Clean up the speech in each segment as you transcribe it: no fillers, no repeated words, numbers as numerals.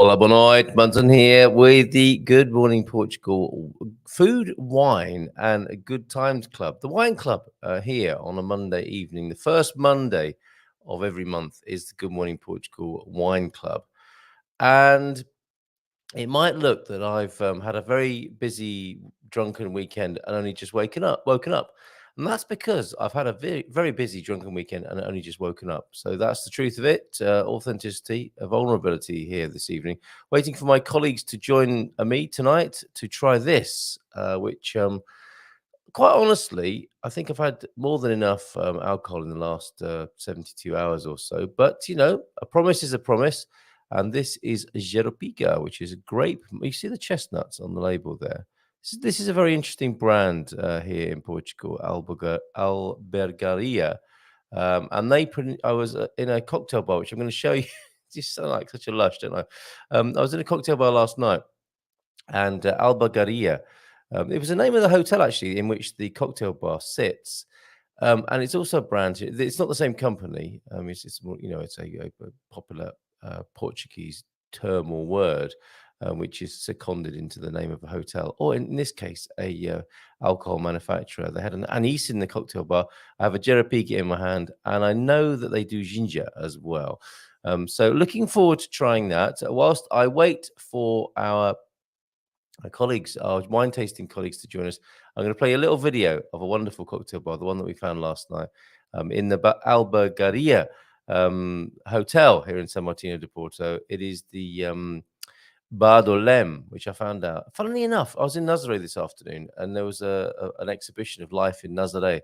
Olá, boa noite. Bunton here with the Good Morning Portugal Food, Wine and Good Times Club. The Wine Club here on a Monday evening. The first Monday of every month is the Good Morning Portugal Wine Club. And it might look that I've had a very busy drunken weekend and only just woken up. And that's because I've had a very, very busy drunken weekend and only just woken up. So that's the truth of it. Authenticity, vulnerability here this evening. Waiting for my colleagues to join me tonight to try this, which quite honestly, I think I've had more than enough alcohol in the last 72 hours or so. But, you know, a promise is a promise. And this is Jeropiga, which is a grape. You see the chestnuts on the label there. This is a very interesting brand here in Portugal, Albergaria. And I was in a cocktail bar, which I'm going to show you. Just sound like such a lush, don't I? I was in a cocktail bar last night, and Albergaria. It was the name of the hotel, actually, in which the cocktail bar sits. And it's also a brand. It's not the same company. It's more, you know, it's a popular Portuguese term or word, which is seconded into the name of a hotel, or in this case, a alcohol manufacturer. They had an anise in the cocktail bar. I have a Jeropiga in my hand, and I know that they do ginger as well. So looking forward to trying that. Whilst I wait for our colleagues, our wine tasting colleagues, to join us, I'm going to play a little video of a wonderful cocktail bar, the one that we found last night in the Albergaria hotel here in San Martino de Porto. It is the Bar do Lem, which I found out. Funnily enough, I was in Nazaré this afternoon, and there was an exhibition of life in Nazaré,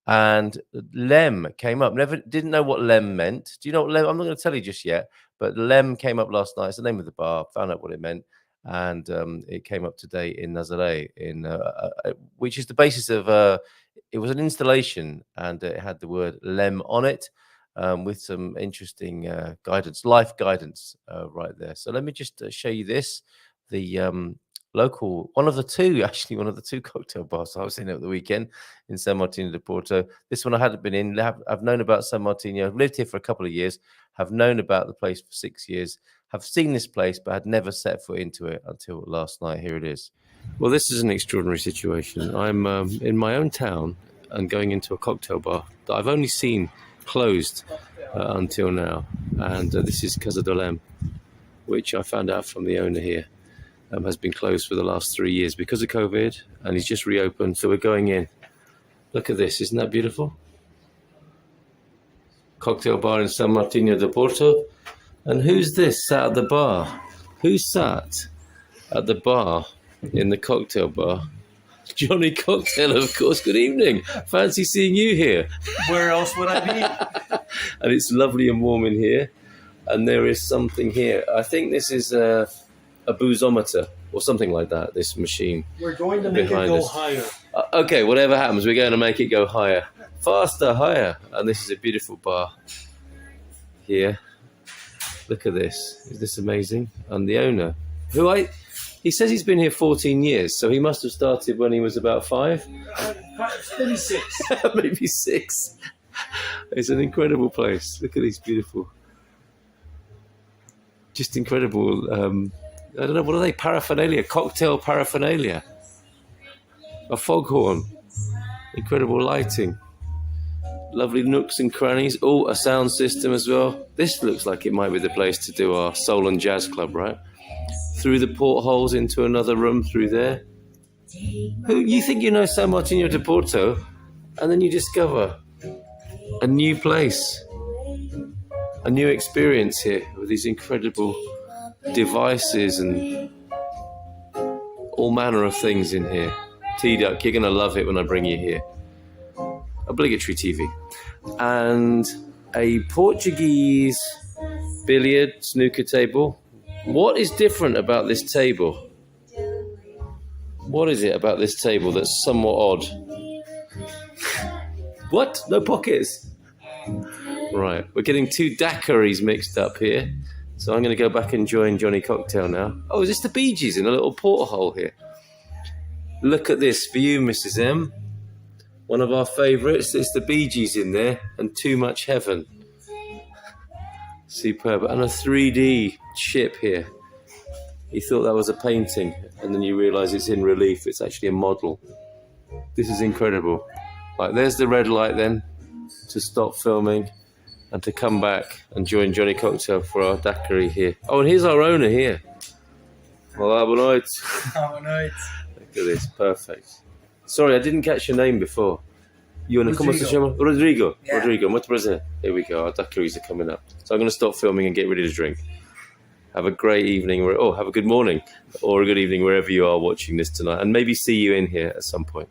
and Lem came up. Didn't know what Lem meant. Do you know what Lem? I'm not going to tell you just yet, but Lem came up last night. It's the name of the bar. Found out what it meant, and it came up today in Nazaré, which is the basis of. It was an installation, and it had the word Lem on it. With some interesting life guidance right there. So let me just show you this. The local, one of the two cocktail bars I was in at the weekend in San Martino de Porto. This one I hadn't been in. I've known about San Martino. I've lived here for a couple of years, have known about the place for 6 years, have seen this place, but had never set foot into it until last night. Here it is. Well, this is an extraordinary situation. I'm in my own town and going into a cocktail bar that I've only seen closed until now, and this is Casa do Lem, which I found out from the owner here has been closed for the last 3 years because of COVID, and he's just reopened, so we're going in. Look at this, isn't that beautiful? Cocktail bar in San Martino de Porto. And who's this sat at the bar? Who sat at the bar in the cocktail bar? Johnny Cocktail, of course. Good evening. Fancy seeing you here. Where else would I be? And it's lovely and warm in here. And there is something here. I think this is a boozometer or something like that, this machine. We're going to make it go higher. Okay, whatever happens, we're going to make it go higher. Faster, higher. And this is a beautiful bar here. Look at this. Is this amazing? And the owner, he says he's been here 14 years, so he must have started when he was about 5. Maybe 6. Maybe 6. It's an incredible place. Look at these beautiful, just incredible, I don't know, what are they? Paraphernalia, cocktail paraphernalia. A foghorn. Incredible lighting. Lovely nooks and crannies. Oh, a sound system as well. This looks like it might be the place to do our soul and jazz club, right? Through the portholes into another room through there. You think you know San Martino de Porto, and then you discover a new place, a new experience here with these incredible devices and all manner of things in here. T-Duck, you're going to love it when I bring you here. Obligatory TV. And a Portuguese billiard snooker table. What is different about this table? What is it about this table that's somewhat odd? What? No pockets? Right, we're getting 2 daiquiris mixed up here. So I'm going to go back and join Johnny Cocktail now. Oh, is this the Bee Gees in a little porthole here? Look at this for you, Mrs. M. One of our favourites. It's the Bee Gees in there and Too Much Heaven. Superb. And a 3D ship here. He thought that was a painting, and then you realise it's in relief. It's actually a model. This is incredible. Like, there's the red light then to stop filming and to come back and join Johnny Cocktail for our daiquiri here. Oh, and here's our owner here. Olá, boa noite. Boa noite. Look at this, perfect. Sorry, I didn't catch your name before. ¿Cómo se llama? Rodrigo. Yeah. Rodrigo, mucho prazer. Here we go, our daiquiris are coming up. So I'm going to stop filming and get ready to drink. Have a great evening, have a good morning or a good evening wherever you are watching this tonight, and maybe see you in here at some point.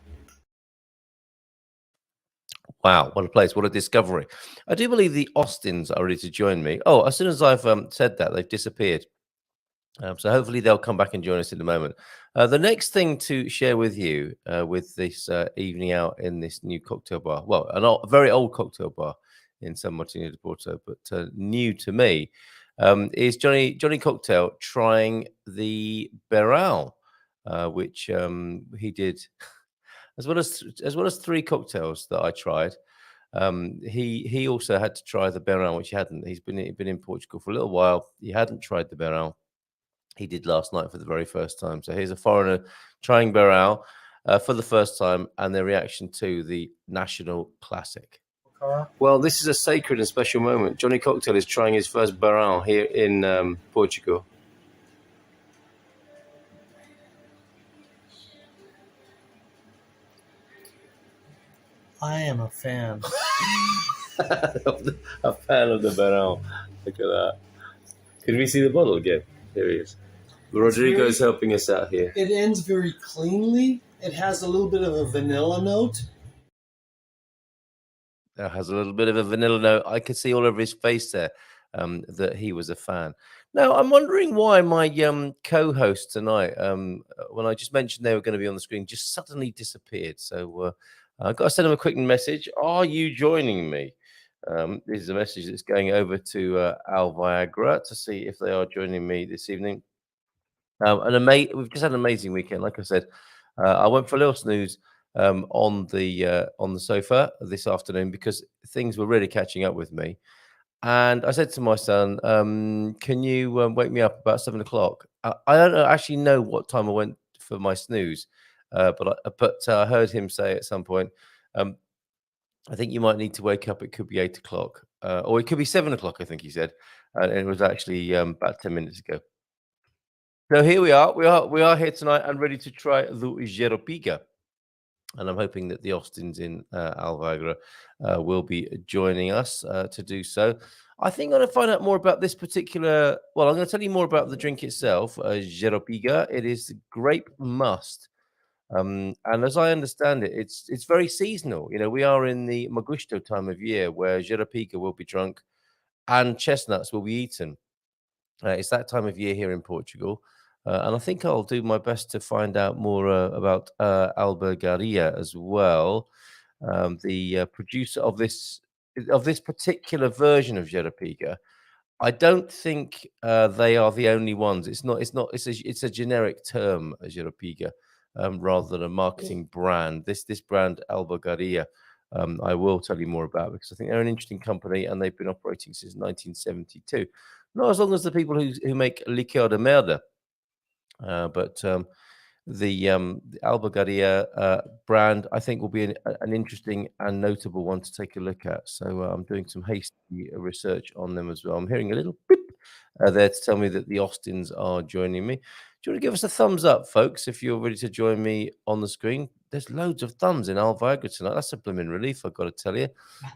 Wow, what a place, what a discovery. I do believe the Austins are ready to join me. Oh, as soon as I've said that, they've disappeared. So hopefully they'll come back and join us in a moment. The next thing to share with you with this evening out in this new cocktail bar, well, a very old cocktail bar in San Martino de Porto, but new to me, is Johnny Cocktail trying the Beral, which he did, as well as 3 cocktails that I tried. He also had to try the Beral, which he hadn't. He's been in Portugal for a little while. He hadn't tried the Beral. He did last night for the very first time. So here's a foreigner trying Beral for the first time, and their reaction to the national classic. Well, this is a sacred and special moment. Johnny Cocktail is trying his first Beral here in Portugal. I am a fan. A fan of the Beral. Look at that. Could we see the bottle again? Here he is. Rodrigo is helping us out here. It ends very cleanly. It has a little bit of a vanilla note. It has a little bit of a vanilla note. I could see all over his face there that he was a fan. Now, I'm wondering why my co-host tonight, when I just mentioned they were going to be on the screen, just suddenly disappeared. So I've got to send him a quick message. Are you joining me? This is a message that's going over to Al Viagra to see if they are joining me this evening. We've just had an amazing weekend. Like I said, I went for a little snooze on the sofa this afternoon because things were really catching up with me. And I said to my son, "Can you wake me up about 7 o'clock?" I don't actually know what time I went for my snooze, but I heard him say at some point, "I think you might need to wake up. It could be 8 o'clock, or it could be 7 o'clock." I think he said, and it was actually about 10 minutes ago. So here we are. We are here tonight and ready to try the Jeropiga. And I'm hoping that the Austins in Alvagra will be joining us to do so. I think I'm going to find out more about this particular. Well, I'm going to tell you more about the drink itself, Jeropiga. It is the grape must. And as I understand it, it's very seasonal. You know, we are in the Magusto time of year where Jeropiga will be drunk and chestnuts will be eaten. It's that time of year here in Portugal. And I think I'll do my best to find out more about Albergaria as well, the producer of this particular version of Jeropiga. I don't think they are the only ones. It's a generic term, Jeropiga, rather than a marketing brand. This brand Albergaria, I will tell you more about because I think they're an interesting company and they've been operating since 1972. Not as long as the people who make Licor de Merda. But the Albergaria brand, I think, will be an interesting and notable one to take a look at. So I'm doing some hasty research on them as well. I'm hearing a little beep there to tell me that the Austins are joining me. Do you want to give us a thumbs up, folks, if you're ready to join me on the screen? There's loads of thumbs in Alvagra tonight. That's a blooming relief, I've got to tell you.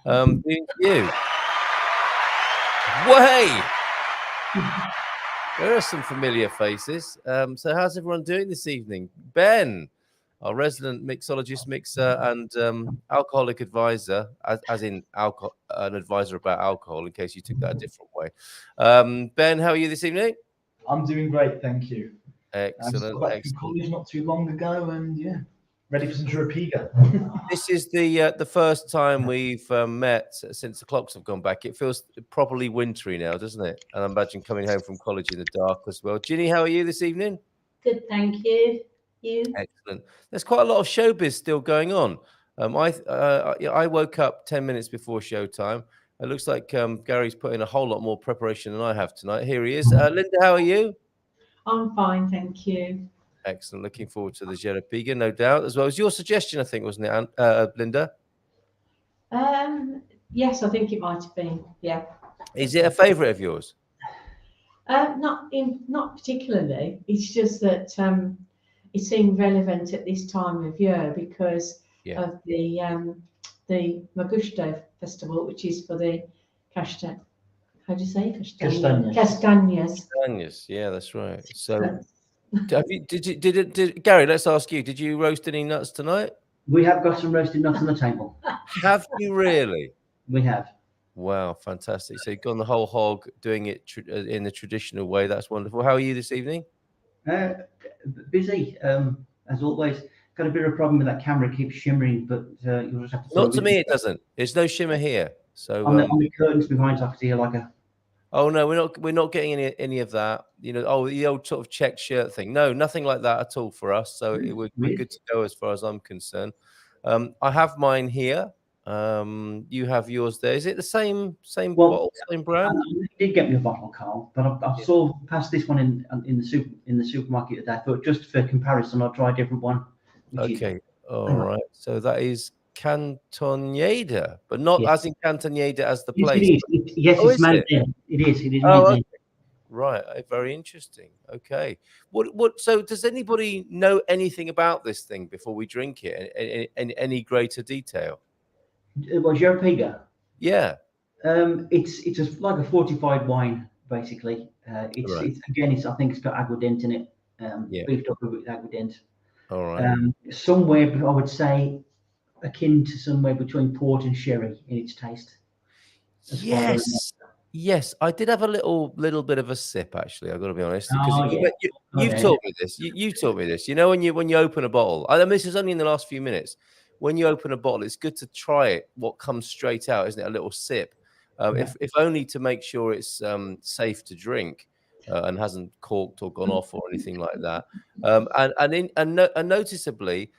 Being you. Way! There are some familiar faces. So how's everyone doing this evening? Ben, our resident mixologist, mixer, and alcoholic advisor, as in an advisor about alcohol, in case you took that a different way. Ben, how are you this evening? I'm doing great, thank you. Excellent. I got back from college not too long ago, and yeah, ready for some Jeropiga. This is the first time we've met since the clocks have gone back. It feels properly wintry now, doesn't it? And I imagine coming home from college in the dark as well. Ginny, how are you this evening? Good, thank you. You? Excellent. There's quite a lot of showbiz still going on. I woke up 10 minutes before showtime. It looks like Gary's put in a whole lot more preparation than I have tonight. Here he is. Linda, how are you? I'm fine, thank you. Excellent. Looking forward to the Jeropiga, no doubt, as well as your suggestion, I think, wasn't it, Linda? Yes, I think it might have been. Yeah. Is it a favourite of yours? Not particularly. It's just that it seemed relevant at this time of year because Yeah. of the Magusto festival, which is for the casta. How do you say Castañas. Castañas. Castañas. Yeah, that's right. So, did Gary? Let's ask you. Did you roast any nuts tonight? We have got some roasted nuts on the table. Have you really? We have. Wow, fantastic. So you've gone the whole hog, doing it in the traditional way. That's wonderful. How are you this evening? Busy, as always. Got a bit of a problem with that camera, keeps shimmering, but you'll just have to. Not to me, it doesn't. There's no shimmer here. So on the curtains behind, I can see like a. Oh no, we're not getting any of that. You know, oh, the old sort of checked shirt thing. No, nothing like that at all for us. So we're good to go as far as I'm concerned. I have mine here. You have yours there. Is it the same bottle, same brand? You did get me a bottle, Carl, but I saw past this one in the supermarket today. I thought just for comparison, I'll try a different one. Okay, all right. So that is Cantonada, but not as in Cantonada as the place. Yes, it's made there. It is. It is made there. Right, very interesting. Okay, what? So, does anybody know anything about this thing before we drink it? In any greater detail? Well, Jeropiga. Yeah. It's like a fortified wine, basically. It's I think it's got aguardent in it. Beefed up with aguardent. All right. Somewhere, I would say, akin to somewhere between port and sherry in its taste. Yes, I did have a little bit of a sip actually. I've got to be honest, because you've taught me this. You taught me this. You know, when you open a bottle, I mean, this is only in the last few minutes. When you open a bottle, it's good to try it. What comes straight out, isn't it? A little sip, if only to make sure it's safe to drink and hasn't corked or gone off or anything like that. And noticeably,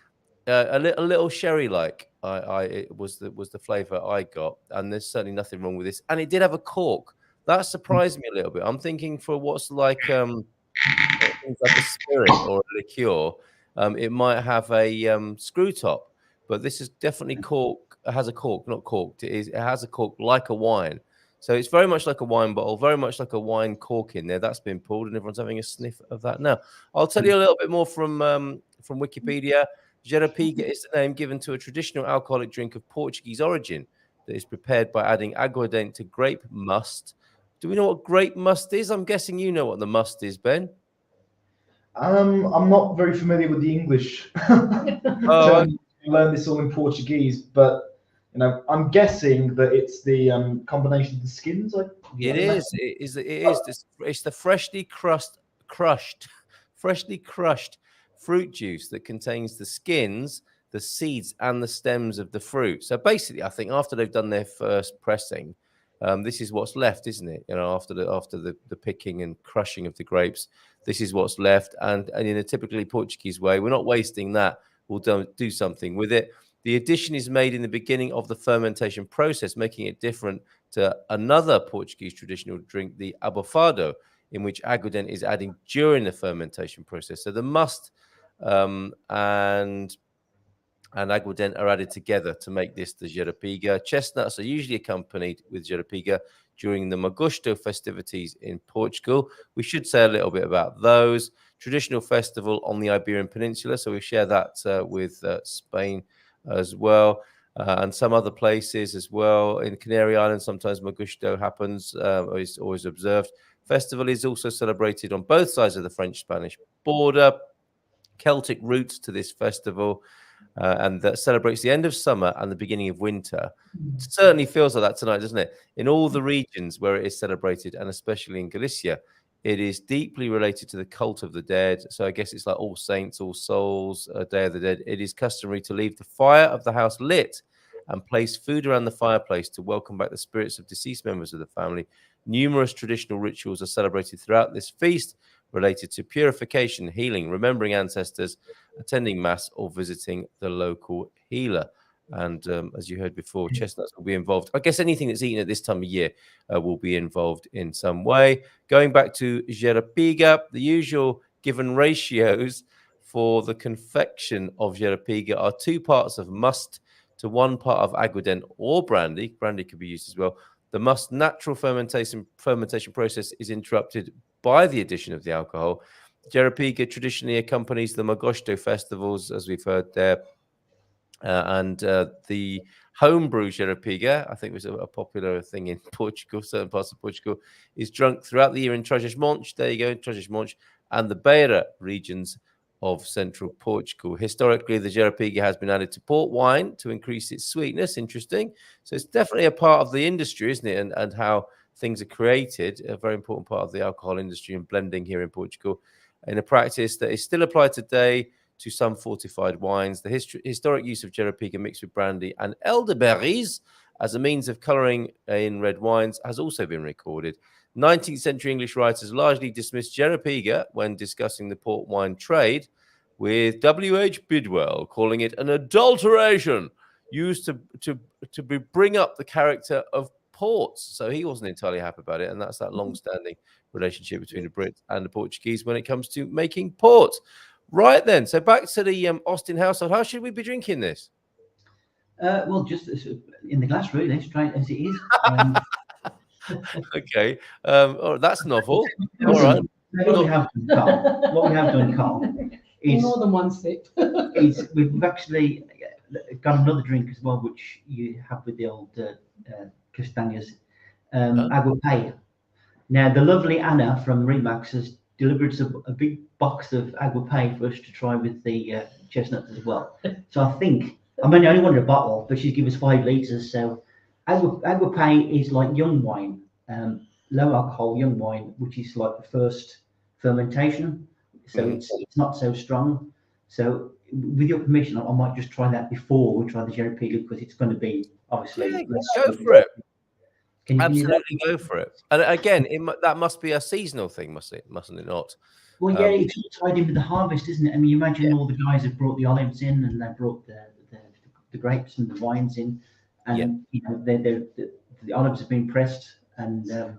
a little sherry-like. It was the flavour I got, and there's certainly nothing wrong with this. And it did have a cork. That surprised me a little bit. I'm thinking for what's like a spirit or a liqueur, it might have a screw top, but this is definitely cork. It has a cork, not corked. It has a cork like a wine. So it's very much like a wine bottle, very much like a wine cork in there. That's been pulled, and everyone's having a sniff of that now. I'll tell you a little bit more from Wikipedia. Jeropiga is the name given to a traditional alcoholic drink of Portuguese origin that is prepared by adding aguardent to grape must. Do we know what grape must is? I'm guessing you know what the must is, Ben. I'm not very familiar with the English. I learned this all in Portuguese, but I'm guessing that it's the combination of the skins. It's the freshly crushed fruit juice that contains the skins, the seeds, and the stems of the fruit. So basically, I think after they've done their first pressing, this is what's left, isn't it? After the picking and crushing of the grapes, this is what's left. And in a typically Portuguese way, we're not wasting that. We'll do something with it. The addition is made in the beginning of the fermentation process, making it different to another Portuguese traditional drink, the abafado, in which aguardent is added during the fermentation process. So the must and aguardent are added together to make this the Jeropiga. Chestnuts are usually accompanied with Jeropiga during the Magusto festivities in Portugal. We should say a little bit about those. Traditional festival on the Iberian Peninsula, so we share that with Spain as well, and some other places as well. In Canary Islands, sometimes Magusto happens, or is always observed. Festival is also celebrated on both sides of the French-Spanish border. Celtic roots to this festival, and that celebrates the end of summer and the beginning of winter. It certainly feels like that tonight, doesn't it? In all the regions where it is celebrated, and especially in Galicia, it is deeply related to the cult of the dead. So I guess it's like All Saints, All Souls, Day of the Dead. It is customary to leave the fire of the house lit and place food around the fireplace to welcome back the spirits of deceased members of the family. Numerous traditional rituals are celebrated throughout this feast related to purification, healing, remembering ancestors, attending mass, or visiting the local healer. And as you heard before, chestnuts will be involved. I guess anything that's eaten at this time of year will be involved in some way. Going back to Jeropiga, the usual given ratios for the confection of Jeropiga are 2 parts of must to 1 part of aguardent or brandy. Brandy could be used as well. The must natural fermentation process is interrupted by the addition of the alcohol. Jeropiga traditionally accompanies the Magosto festivals, as we've heard there. And the homebrew Jeropiga, I think was a popular thing in Portugal, certain parts of Portugal, is drunk throughout the year in Trás-os-Montes. There you go, Trás-os-Montes, and the Beira regions of central Portugal. Historically, the Jeropiga has been added to port wine to increase its sweetness. Interesting. So it's definitely a part of the industry, isn't it? And how things are created, a very important part of the alcohol industry and blending here in Portugal, in a practice that is still applied today to some fortified wines. The historic use of Jeropiga mixed with brandy and elderberries as a means of colouring in red wines has also been recorded. 19th century English writers largely dismissed Jeropiga when discussing the port wine trade, with W.H. Bidwell calling it an adulteration used to bring up the character of ports. So he wasn't entirely happy about it, and that's that long-standing relationship between the Brits and the Portuguese when it comes to making port. Right then, so back to the Austin household. How should we be drinking this? Well, just in the glass, really, straight as it is. Okay, oh, that's novel. All right. What we have done, Carl, is more than one sip. is we've actually got another drink as well, which you have with the old castañas, agua. Now, the lovely Anna from Remax has delivered us a big box of agua for us to try with the chestnuts as well. So I think, I only wanted a bottle, but she's given us 5 litres. So agua is like young wine, low alcohol young wine, which is like the first fermentation. So it's not so strong. So with your permission, I might just try that before we try the Jeropiga, because it's going to be obviously. Yeah, go for it. Absolutely go for it. And again, that must be a seasonal thing, mustn't it not? Well, yeah, it's tied in with the harvest, isn't it? I mean, you imagine all the guys have brought the olives in, and they brought the grapes and the wines in, and you know, the olives have been pressed, and there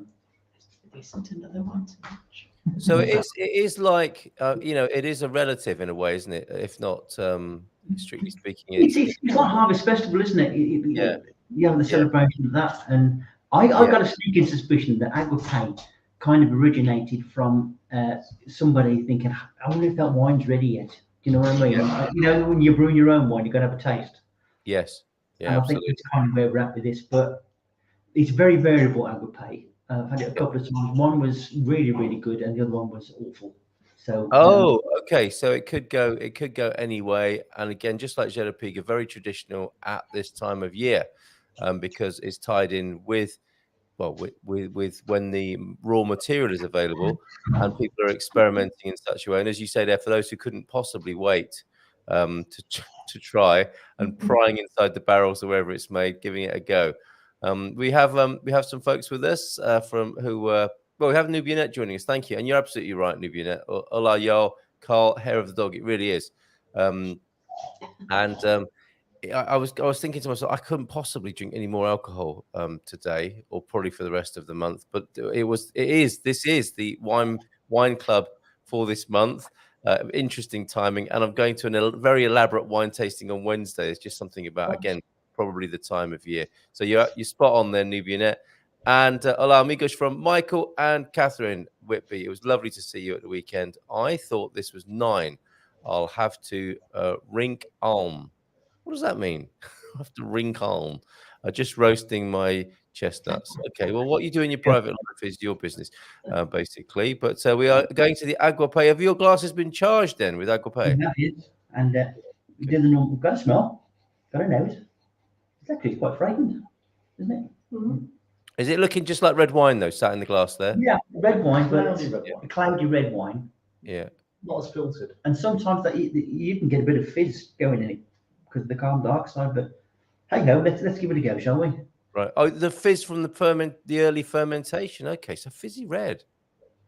isn't another one to match. So it is like you know, it is a relative in a way, isn't it? If not strictly speaking, it's like Harvest Festival, isn't it? You have the celebration of that, and I've got a sneaking suspicion that agua kind of originated from somebody thinking, I wonder if that wine's ready yet. Do you know what I mean? You know, when you're brewing your own wine, you're going to have a taste. Yes. Yeah, and absolutely. I think it's kind of where we're at with this, but it's very variable, agua. I've had it a couple of times. One was really, really good, and the other one was awful. So okay, so it could go any way. And again, just like Jeropiga, very traditional at this time of year, because it's tied in with when the raw material is available and people are experimenting in such a way. And as you say there, for those who couldn't possibly wait to try and prying inside the barrels or wherever it's made, giving it a go. We have some folks with us we have Nubionet joining us. Thank you. And you're absolutely right, Nubionet. Hola, y'all. Carl, hair of the dog. It really is. I was thinking to myself, I couldn't possibly drink any more alcohol today, or probably for the rest of the month. But this is the wine club for this month. Interesting timing, and I'm going to a very elaborate wine tasting on Wednesday. It's just something about, again, probably the time of year. So you're spot on there, Nubionet. And hola, amigos from Michael and Catherine Whitby. It was lovely to see you at the weekend. I thought this was 9. I'll have to rink on. What does that mean? I have to rink on. Just roasting my chestnuts. Okay, well, what you do in your private life is your business, basically. But we are going to the agua. Have your glasses been charged then with agua? Yeah, and we did the normal. Got a smell. Got a nose. It's actually quite fragrant, isn't it? Mm-hmm. Is it looking just like red wine though, sat in the glass there? Yeah, red wine, but a cloudy red wine. Yeah, not as filtered. And sometimes you can get a bit of fizz going in it because of the carbon dioxide. But hey ho, let's give it a go, shall we? Right. Oh, the fizz from the early fermentation. Okay, so fizzy red.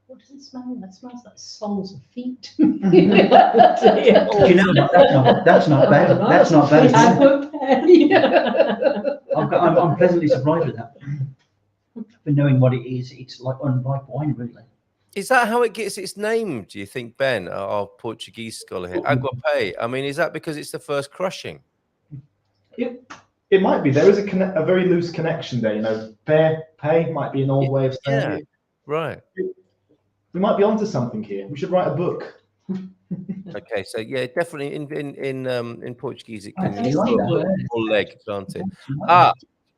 What does it smell like? It smells like soles of feet. Do you know what? That's not bad. That's not bad. Yeah. I'm pleasantly surprised with that. For knowing what it is, it's like unripe wine, really. Is that how it gets its name, do you think, Ben, our Portuguese scholar here? Aguapé. I mean, is that because it's the first crushing? It might be. There is a very loose connection there. You know, pay might be an old way of saying Yeah, it. right. We might be onto something here. We should write a book. Okay, so yeah, definitely in Portuguese it can actually mean like that. full leg, can't it?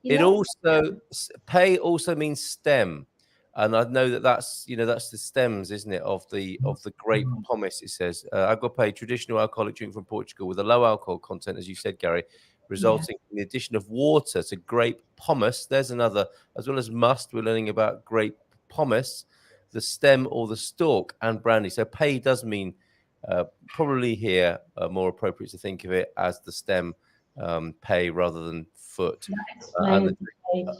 You It know, also pay also means stem, and I know that's that's the stems, isn't it, of the grape pomace. It says aguapé, traditional alcoholic drink from Portugal with a low alcohol content, as you said, Gary, resulting in the addition of water to grape pomace. There's another, as well as must. We're learning about grape pomace, the stem or the stalk, and brandy. So pay does mean probably here more appropriate to think of it as the stem pay rather than foot. And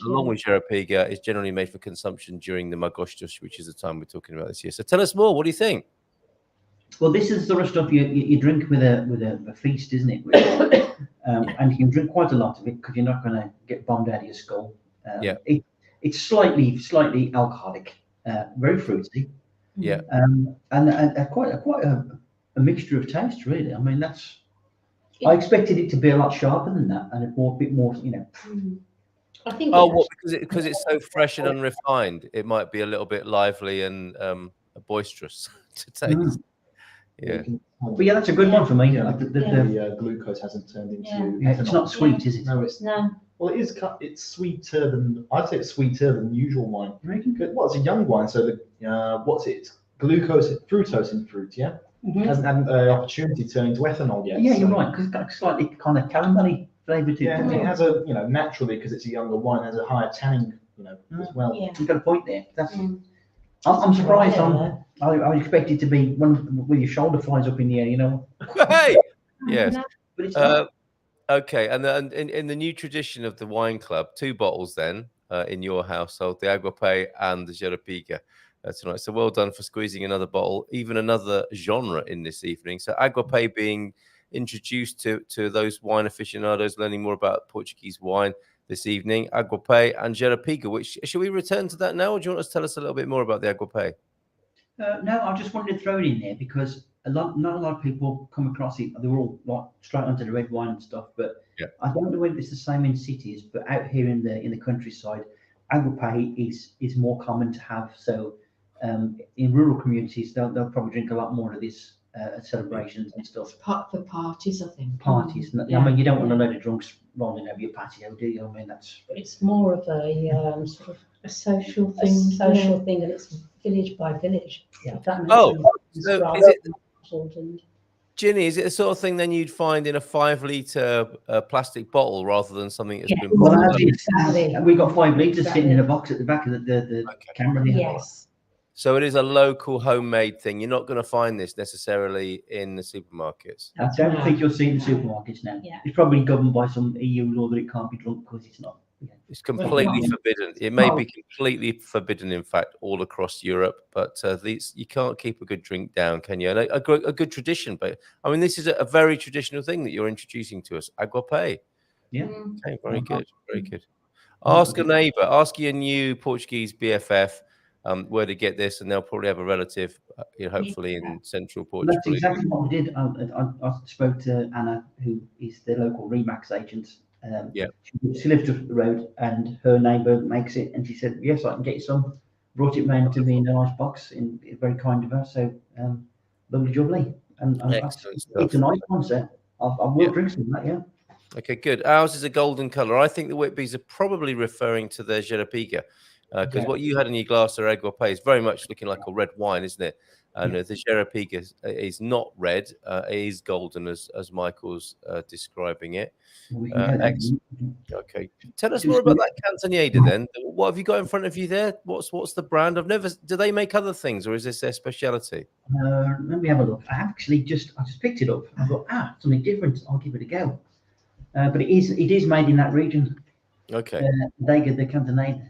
along with Jeropiga, is generally made for consumption during the Magostos, which is the time we're talking about this year. So tell us more. What do you think? Well, this is the sort of stuff you drink with a feast, isn't it? Really? And you can drink quite a lot of it because you're not going to get bombed out of your skull. It's slightly alcoholic, very fruity. Yeah. And quite a mixture of taste, really. I mean, I expected it to be a lot sharper than that, and a bit more, I think. Oh, what, because it's so fresh and unrefined, it might be a little bit lively and boisterous to taste. Yeah. But yeah, that's a good one for me. Yeah, the glucose hasn't turned into ethanol. It's not sweet, is it? No, it's No. Well, it is. It's sweeter than I'd say. It's sweeter than usual wine. Well, it's a young wine, so what's it? Glucose, fructose in fruit. Yeah, hasn't had an opportunity to turn into ethanol yet. Yeah, you're right. Because it's got a slightly kind of caramelly flavour to it. Yeah, it has a naturally, because it's a younger wine, has a higher tannin as well. Yeah. You've got a point there. I'm surprised. I expected to be one with your shoulder flies up in the air. Hey, yes. But it's not. Okay, and in the new tradition of the wine club, 2 bottles then in your household, the Aguapé and the Jeropiga tonight. So well done for squeezing another bottle, even another genre in this evening. So Aguapé being introduced to those wine aficionados, learning more about Portuguese wine this evening. Aguapé and Jeropiga, which, should we return to that now, or do you want to tell us a little bit more about the Aguapé? No, I just wanted to throw it in there because not a lot of people come across it. They're all like straight onto the red wine and stuff. But I don't know whether it's the same in cities, but out here in the countryside, Aguapé is more common to have. So in rural communities, they'll probably drink a lot more of this at celebrations and stuff. Part for parties, I think. Parties. I mean, you don't want a load of drunks rolling over your patio, do you? I mean, It's more of a sort of A social a thing. social thing, and it's village by village. Yeah. If that makes Oh, sense. so Rather is it, than household and- Ginny, is it the sort of thing then you'd find in a 5-litre plastic bottle rather than something that's been Well, bottled up? Exactly. we've got 5 litres sitting in a box at the back of the camera. There. Yes. So it is a local homemade thing. You're not going to find this necessarily in the supermarkets. I don't think you'll see it in supermarkets now. Yeah. It's probably governed by some EU law that it can't be drunk because it's not. It's completely forbidden. It may be completely forbidden, in fact, all across Europe. But you can't keep a good drink down, can you? And a good tradition. But I mean, this is a very traditional thing that you're introducing to us. Aguapé. Yeah. Okay, very good. Very good. Ask a neighbour. Ask your new Portuguese BFF where to get this, and they'll probably have a relative, hopefully in central Portugal. That's exactly what we did. I spoke to Anna, who is the local Remax agent. She lives up the road, and her neighbour makes it, and she said, "Yes, I can get you some." Brought it round to me in a nice box, very kind of her. So, lovely jubbly, and it's a nice one. So, I will drink some of that. Yeah. Okay, good. Ours is a golden colour. I think the Whitbys are probably referring to their Jeropiga, because what you had in your glass of Aguapé is very much looking like a red wine, isn't it? And the Jeropiga is not red; it is golden, as Michael's describing it. Excellent. Okay, tell us more about that Cantonada then. What have you got in front of you there? What's the brand? Do they make other things, or is this their speciality? Let me have a look. I just picked it up. I thought, something different. I'll give it a go. But it is made in that region. Okay. They get the Cantonade.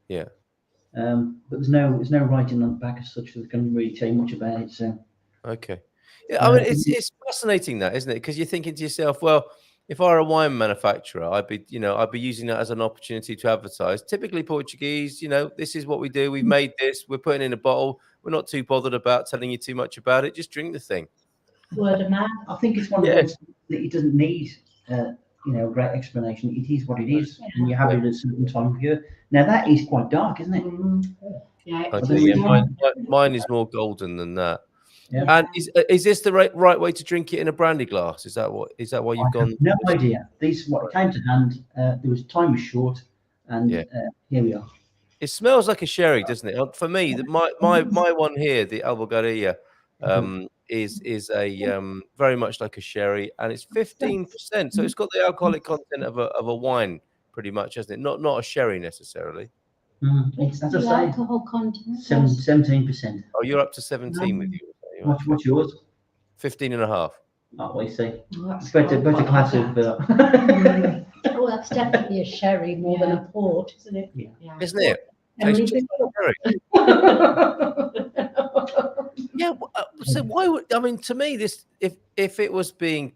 Yeah. But there's no writing on the back as such that can really tell you much about it. So. Okay. Yeah, I mean it's fascinating that, isn't it? Because you're thinking to yourself, well, if I were a wine manufacturer, I'd be using that as an opportunity to advertise. Typically Portuguese, this is what we do. We've made this. We're putting in a bottle. We're not too bothered about telling you too much about it. Just drink the thing. Word of mouth. I think it's one of those that it doesn't need, a great explanation. It is what it is, and you have it at a certain time of year. Now that is quite dark, isn't it? Yeah, Okay, yeah, mine is more golden than that. Yeah. And is this the right way to drink it in a brandy glass? Is that why you've gone? No idea. These what came to hand. Time was short, and here we are. It smells like a sherry, doesn't it? For me, my one here, the Albugaria, is a very much like a sherry, and it's 15%. So it's got the alcoholic content of a wine, pretty much, hasn't it? Not a sherry necessarily. What's As the I say, alcohol content? 17%. Oh, you're up to 17 with you. What's yours? 15.5. Oh, well, you see. Well, that's Better quite class like of. Oh, that's definitely a sherry more than a port, isn't it? Yeah. Isn't it? Emily, Tastes just like sherry. Yeah. So why would to me this if it was being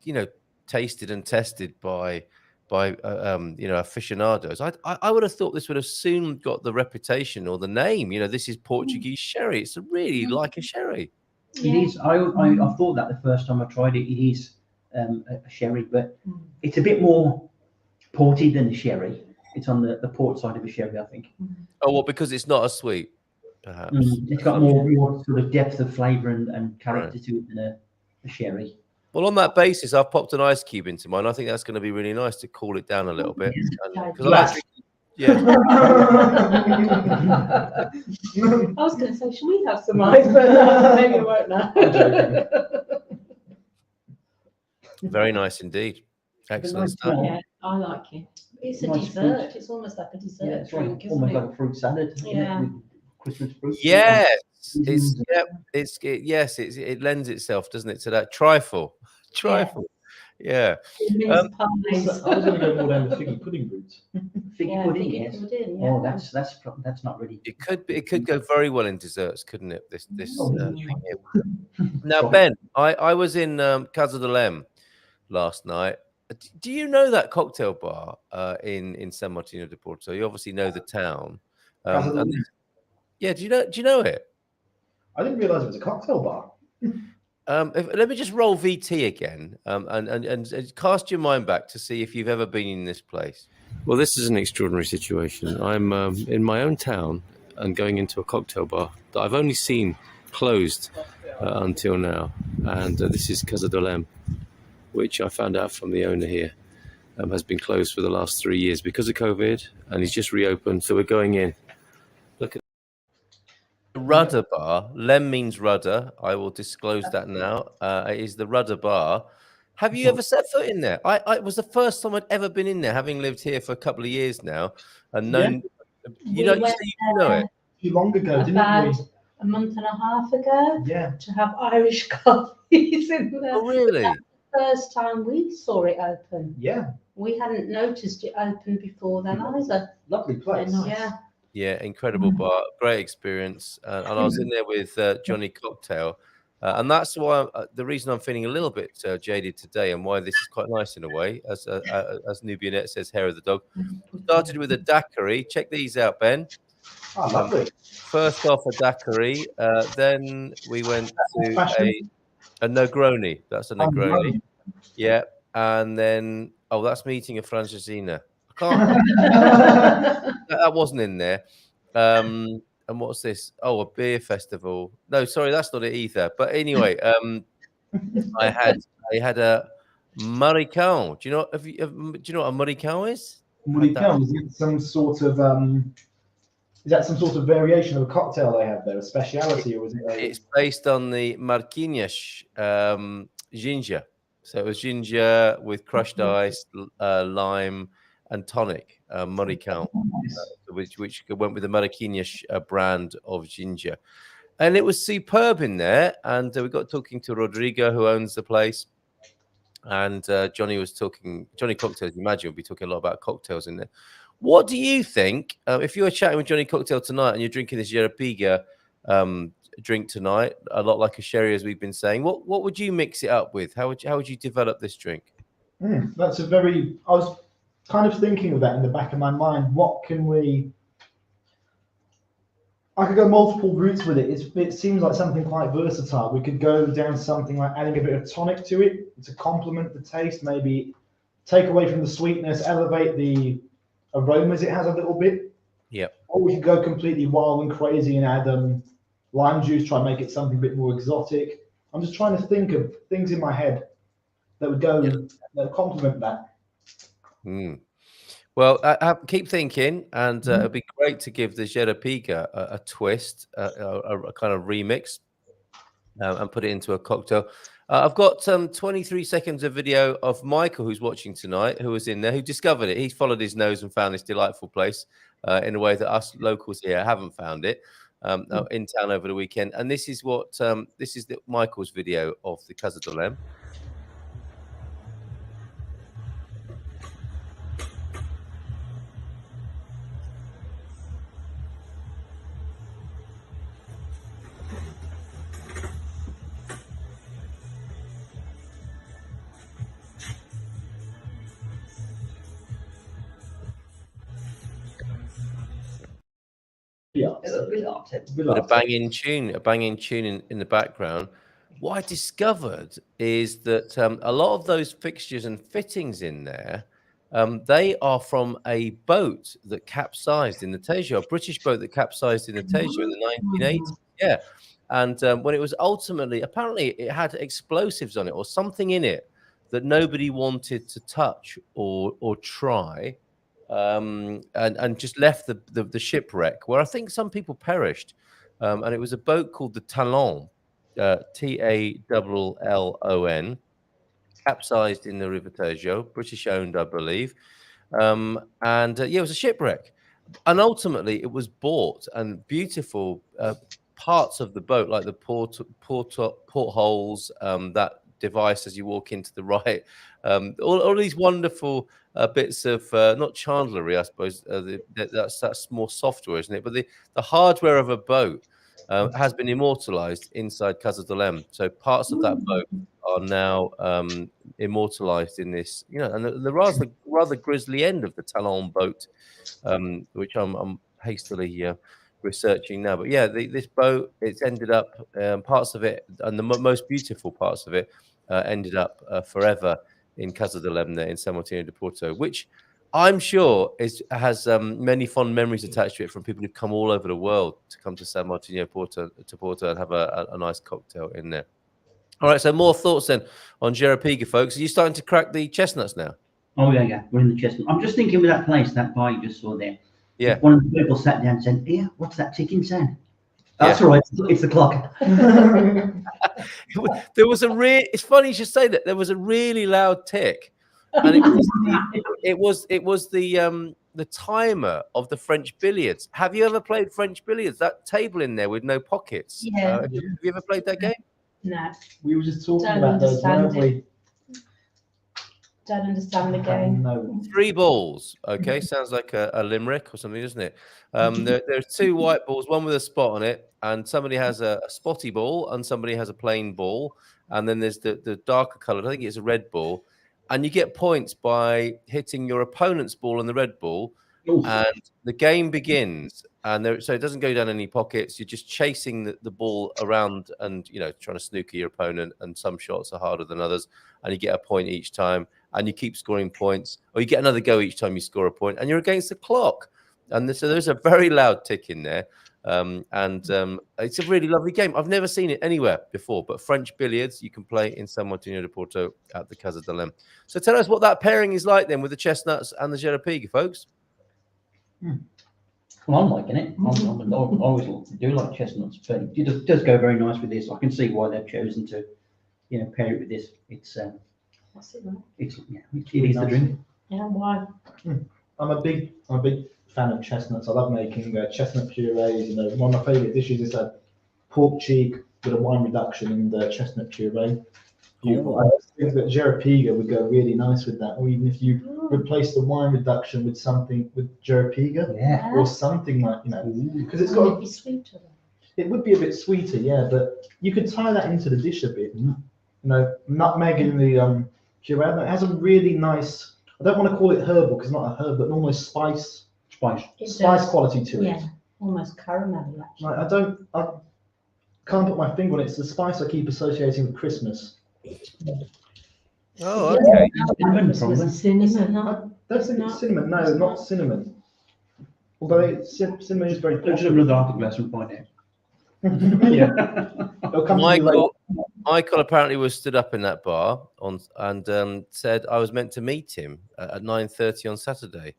tasted and tested by aficionados, I would have thought this would have soon got the reputation or the name. This is Portuguese sherry. It's really like a sherry. It is. I thought that the first time I tried it. It is a sherry, but it's a bit more porty than a sherry. It's on the port side of a sherry, I think. Oh, well, because it's not as sweet, perhaps. It's got more sort of depth of flavour and character to it than a sherry. Well, on that basis, I've popped an ice cube into mine. I think that's going to be really nice to cool it down a little bit. Yeah. I was going to say, should we have some ice? But maybe we won't now. Very nice indeed. Excellent stuff. Yeah, I like it. It's a Nice dessert. fruit. It's almost like a Yeah, dessert it's drink, isn't almost it? like a fruit salad. isn't it, Yeah. with Christmas fruit. Yes, it lends itself, doesn't it, to that trifle. Yeah. Mince I was pies. going to go more down the figgy pudding route. Figgy Yeah, pudding, figgy yes. pudding, Oh, yeah. that's not really. It could go very well in desserts, couldn't it? This Oh, thing here. Now, Ben, I was in Casa de Lem last night. Do you know that cocktail bar in San Martino de Porto? You obviously know the town. Casa de Lem. Yeah, do you know it? I didn't realise it was a cocktail bar. Let me just roll VT again and cast your mind back to see if you've ever been in this place. Well, this is an extraordinary situation. I'm in my own town and going into a cocktail bar that I've only seen closed until now. And this is Casa de Lem, which I found out from the owner here has been closed for the last 3 years because of COVID, and he's just reopened. So we're going in. Look at the Rudder Bar. Lem means rudder. I will disclose that now. It is the Rudder Bar. Have you ever set foot in there? It was the first time I'd ever been in there, having lived here for a couple of years now, and known. You know it. Too long ago, didn't About we? a month and a half ago Yeah. to have Irish coffees in there. Oh, really? First time we saw it open. Yeah. We hadn't noticed it open before then either. Lovely place. Nice. Yeah. Yeah, incredible bar, great experience, and I was in there with Johnny Cocktail, and that's why the reason I'm feeling a little bit jaded today, and why this is quite nice in a way, as Nubionette says, hair of the dog. We started with a daiquiri. Check these out, Ben. Oh, lovely. First off, a daiquiri, then we went to a Negroni. That's a Negroni. Yeah, and then that's me eating a Francesinha. I can't. That wasn't in there. And what's this? Oh, a beer festival. No, sorry, that's not it either. But anyway, I had a maricão. Do you know? Do you know what a maricão is? Maricão, is it some sort of is that some sort of variation of a cocktail they have there, a speciality, or is it? It's based on the Marquinhos ginger. So it was ginger with crushed ice, lime, and tonic, maricão, which went with the Marquinhos brand of ginger, and it was superb in there. And we got talking to Rodrigo, who owns the place, and Johnny Cocktails. Imagine we'll be talking a lot about cocktails in there. What do you think if you were chatting with Johnny Cocktail tonight and you're drinking this Jeropiga drink tonight, a lot like a sherry, as we've been saying? What would you mix it up with? How would you develop this drink? That's a very. I was kind of thinking of that in the back of my mind. What can we? I could go multiple routes with it. It seems like something quite versatile. We could go down something like adding a bit of tonic to it to complement the taste, maybe take away from the sweetness, elevate the aromas it has a little bit. Yep. Or we could go completely wild and crazy and add lime juice, try and make it something a bit more exotic. I'm just trying to think of things in my head that would go that complement that. Well, keep thinking, and it'd be great to give the Jeropiga a twist, a kind of remix, and put it into a cocktail. I've got 23 seconds of video of Michael, who's watching tonight, who was in there, who discovered it. He followed his nose and found this delightful place in a way that us locals here haven't found it in town over the weekend. And this is what Michael's video of the Casa de Lem. With a banging tune in the background. What I discovered is that a lot of those fixtures and fittings in there, they are from a boat that capsized in the Tejo, a British boat that capsized in the Tejo in the 1980s. Yeah, and when it was ultimately, apparently, it had explosives on it or something in it that nobody wanted to touch or try. And just left the shipwreck where I think some people perished. And it was a boat called the Talon, Tallon, capsized in the River Tejo, British owned, I believe. Yeah, it was a shipwreck. And ultimately, it was bought, and beautiful parts of the boat, like the portholes, that device as you walk into the right, all these wonderful bits of not chandlery, I suppose. That's more software, isn't it? But the hardware of a boat has been immortalized inside Casa de Lem. So parts of that boat are now immortalized in this, and the rather grisly end of the Talon boat, which I'm hastily researching now. But yeah, this boat, it's ended up, parts of it, and the most beautiful parts of it ended up forever in Casa de Lem in San Martino de Porto, which I'm sure has many fond memories attached to it from people who come all over the world to come to San Martino to Porto and have a nice cocktail in there. All right, so more thoughts then on Jeropiga, folks. Are you starting to crack the chestnuts now? Oh yeah, we're in the chestnut. I'm just thinking with that place, that bar you just saw there. Yeah. One of the people sat down and said, "Yeah, what's that ticking sound?" That's all right. It's the clock. There was it's funny you should say that. There was a really loud tick, and it was the timer of the French billiards. Have you ever played French billiards? That table in there with no pockets. Yeah. Have you ever played that game? No, We were just talking Don't about those, weren't understand we? don't understand the game. No. 3 balls. Okay, sounds like a limerick or something, doesn't it? There's 2 white balls, one with a spot on it, and somebody has a spotty ball and somebody has a plain ball, and then there's the darker coloured, I think it's a red ball, and you get points by hitting your opponent's ball on the red ball. Oof. And the game begins, and so it doesn't go down any pockets. You're just chasing the ball around, and trying to snooker your opponent. And some shots are harder than others, and you get a point each time, and you keep scoring points, or you get another go each time you score a point, and you're against the clock. And so there's a very loud tick in there, it's a really lovely game. I've never seen it anywhere before, but French billiards you can play in San Martino de Porto at the Casa de Lem. So tell us what that pairing is like then with the chestnuts and the Jeropiga, folks. Well, I'm liking it. I always do like chestnuts, but it does go very nice with this. I can see why they've chosen to, pair it with this. What's it like? It is the drink. Yeah, why? I'm a big fan of chestnuts. I love making chestnut purees. One of my favourite dishes is a pork cheek with a wine reduction in the chestnut puree. Beautiful. I think that Jeropiga would go really nice with that, or even if you replace the wine reduction with something with Jeropiga, Yeah. or something like because it's Would got. it be sweeter though? It would be a bit sweeter, yeah, but you could tie that into the dish a bit. Nutmeg in Girana. It has a really nice. I don't want to call it herbal because it's not a herb, but almost spice quality to it. Yeah, almost caramel actually. Like, I can't put my finger on it. It's the spice I keep associating with Christmas. Oh, okay. Cinnamon, Christmas probably. and cinnamon. I don't think not- it's cinnamon. No, not cinnamon. Although cinnamon is very Go to popular. another art class and find out. Yeah. It'll come to me later. Michael apparently was stood up in that bar and said I was meant to meet him at 9:30 on Saturday.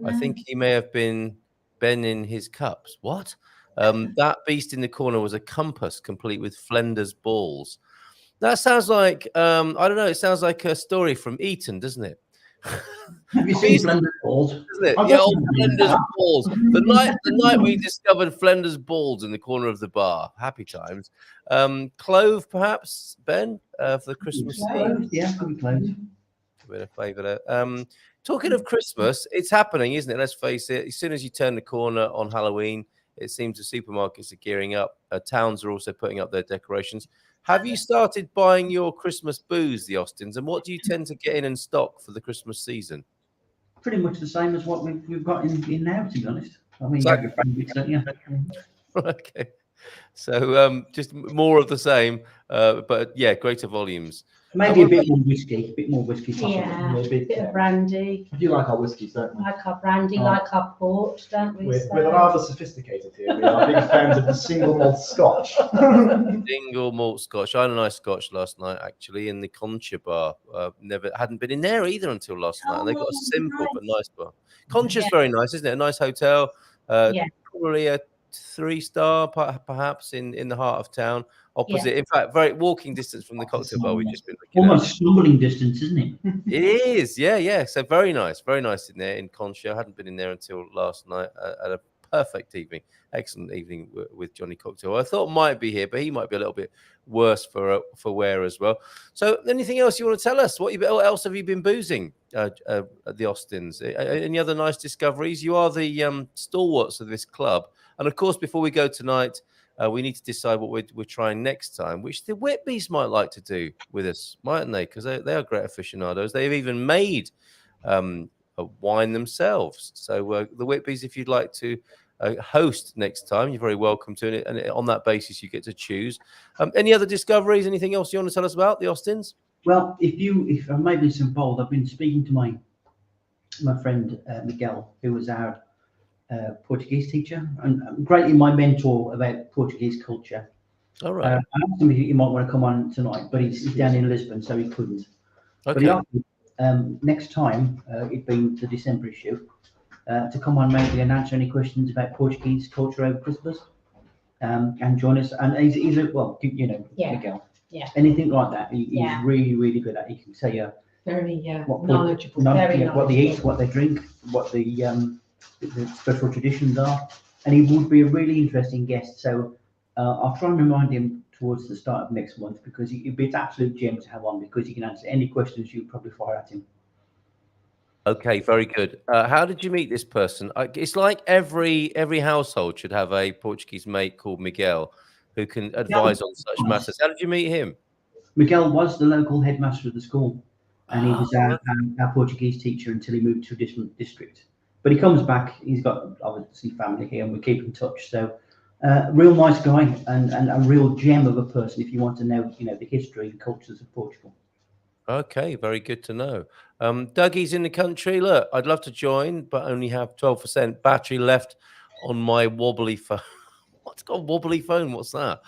I think he may have been bending his cups. What? That beast in the corner was a compass complete with Flender's balls. That sounds like I don't know. It sounds like a story from Eton, doesn't it? Have you seen Flender's balls? Isn't it? I've The got old some- Flender's balls. The night we discovered Flender's balls in the corner of the bar. Happy times. Clove, perhaps, Ben, for the Christmas Eve. Close, yeah, could be close. A bit of flavour there. Talking of Christmas, it's happening, isn't it? Let's face it. As soon as you turn the corner on Halloween, it seems the supermarkets are gearing up. Towns are also putting up their decorations. Have you started buying your Christmas booze, the Austins? And what do you tend to get in stock for the Christmas season? Pretty much the same as what we've got in now, to be honest. I mean, So- you have your favourites, don't you? Okay. So just more of the same, but yeah, greater volumes. Maybe a bit more whiskey possibly. Yeah, a bit, bit of brandy. We do like our whiskies, don't we? Like our brandy, Oh. like our port, don't we? We're rather sophisticated here. We are big fans of the single malt Scotch. Single malt Scotch. I had a nice Scotch last night, actually, in the Concha bar. Hadn't been in there either until last night. And they got a simple but nice bar. Concha's very nice, isn't it? A nice hotel. Yeah. Probably a 3-star, perhaps, in the heart of town. Opposite, in fact, very walking distance from the cocktail bar we've just been looking at. Almost stumbling distance, isn't it? It is, yeah. So very nice in there in Concha. I hadn't been in there until last night. At a perfect evening, excellent evening with Johnny Cocktail. I thought might be here, but he might be a little bit worse for wear as well. So, anything else you want to tell us? What else have you been boozing at the Austins? Any other nice discoveries? You are the stalwarts of this club, and of course, before we go tonight. We need to decide what we're trying next time, which the Whitbys might like to do with us, mightn't they? Because they are great aficionados. They've even made a wine themselves. So the Whitbys, if you'd like to host next time, you're very welcome to it. And on that basis, you get to choose. Any other discoveries? Anything else you want to tell us about the Austins? Well, if I've made this some bold, I've been speaking to my friend Miguel, who was our Portuguese teacher and greatly my mentor about Portuguese culture. All right. I asked him if he might want to come on tonight, but he's down in Lisbon, so he couldn't. But he Okay. asked me, next time, it'd been the December issue, to come on maybe and answer any questions about Portuguese culture over Christmas, and join us. And he's well, you know, Yeah. Miguel. Yeah. Anything like that, he's Yeah. really, really good at. He can tell you Very what knowledgeable. very what they eat, what they drink, what the special traditions are, and he would be a really interesting guest. So I'll try and remind him towards the start of next month because it'd be an absolute gem to have on because he can answer any questions you probably fire at him. Okay, very good. How did you meet this person? It's like every household should have a Portuguese mate called Miguel who can advise on such matters. How did you meet him? Miguel was the local headmaster of the school, and he was our Portuguese teacher until he moved to a different district. But he comes back. He's got obviously family here, and we keep in touch. So, real nice guy and a real gem of a person. If you want to know, the history and cultures of Portugal. Okay, very good to know. Dougie's in the country. Look, I'd love to join, but only have 12% battery left on my wobbly phone. What's got a wobbly phone? What's that?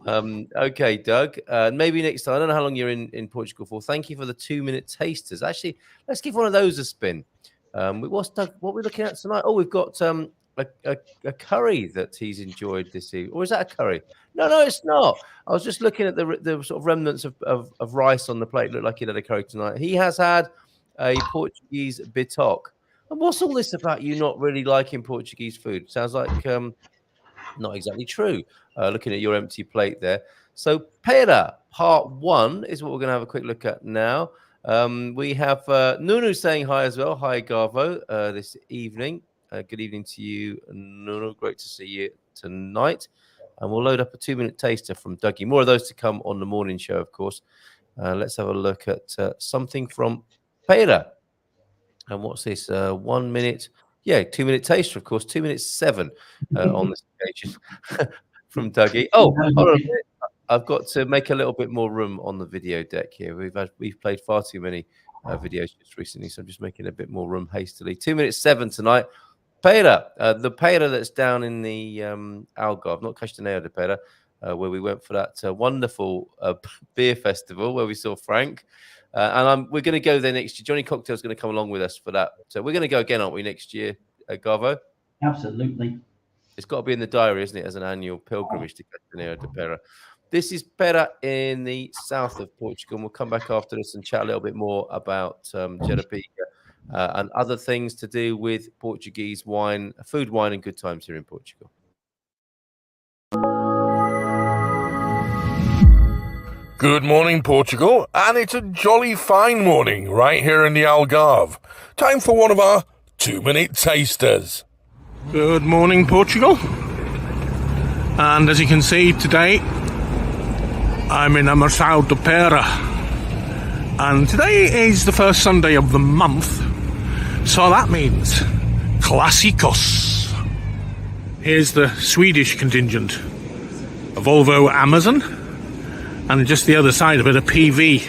Okay, Doug. Maybe next time. I don't know how long you're in Portugal for. Thank you for the 2-minute tasters. Actually, let's give one of those a spin. What are we looking at tonight? Oh, we've got a curry that he's enjoyed this evening. Or is that a curry? No, it's not. I was just looking at the sort of remnants of rice on the plate. Looked like he had a curry tonight. He has had a Portuguese bitoque. And what's all this about you not really liking Portuguese food? Sounds like not exactly true. Looking at your empty plate there. So Pera, part 1 is what we're going to have a quick look at now. We have Nunu saying hi as well. Hi, Garvo, this evening. Good evening to you, Nunu. Great to see you tonight. And we'll load up a 2-minute taster from Dougie. More of those to come on the morning show, of course. Let's have a look at something from Pera. And what's this? 1 minute. Yeah, 2 minute taster, of course. 2 minutes 7 on this occasion from Dougie. Oh, hold on a minute. I've got to make a little bit more room on the video deck here. We've played far too many videos just recently, so I'm just making a bit more room hastily. 2 minutes 7 tonight. Pera, the Pera that's down in the Algarve, not Castaneo de Pera, where we went for that wonderful beer festival where we saw Frank. And we're going to go there next year. Johnny Cocktail's going to come along with us for that. So we're going to go again, aren't we, next year, Garvo? Absolutely. It's got to be in the diary, isn't it, as an annual pilgrimage to Castaneo de Pera. This is Pera in the south of Portugal. And we'll come back after this and chat a little bit more about Jeropiga and other things to do with Portuguese wine, food, wine, and good times here in Portugal. Good morning, Portugal, and it's a jolly fine morning right here in the Algarve. Time for one of our 2-minute tasters. Good morning, Portugal. And as you can see today, I'm in Amarsal de Pera. And today is the first Sunday of the month, so that means Clásicos. Here's the Swedish contingent, a Volvo Amazon, and just the other side of it, a PV.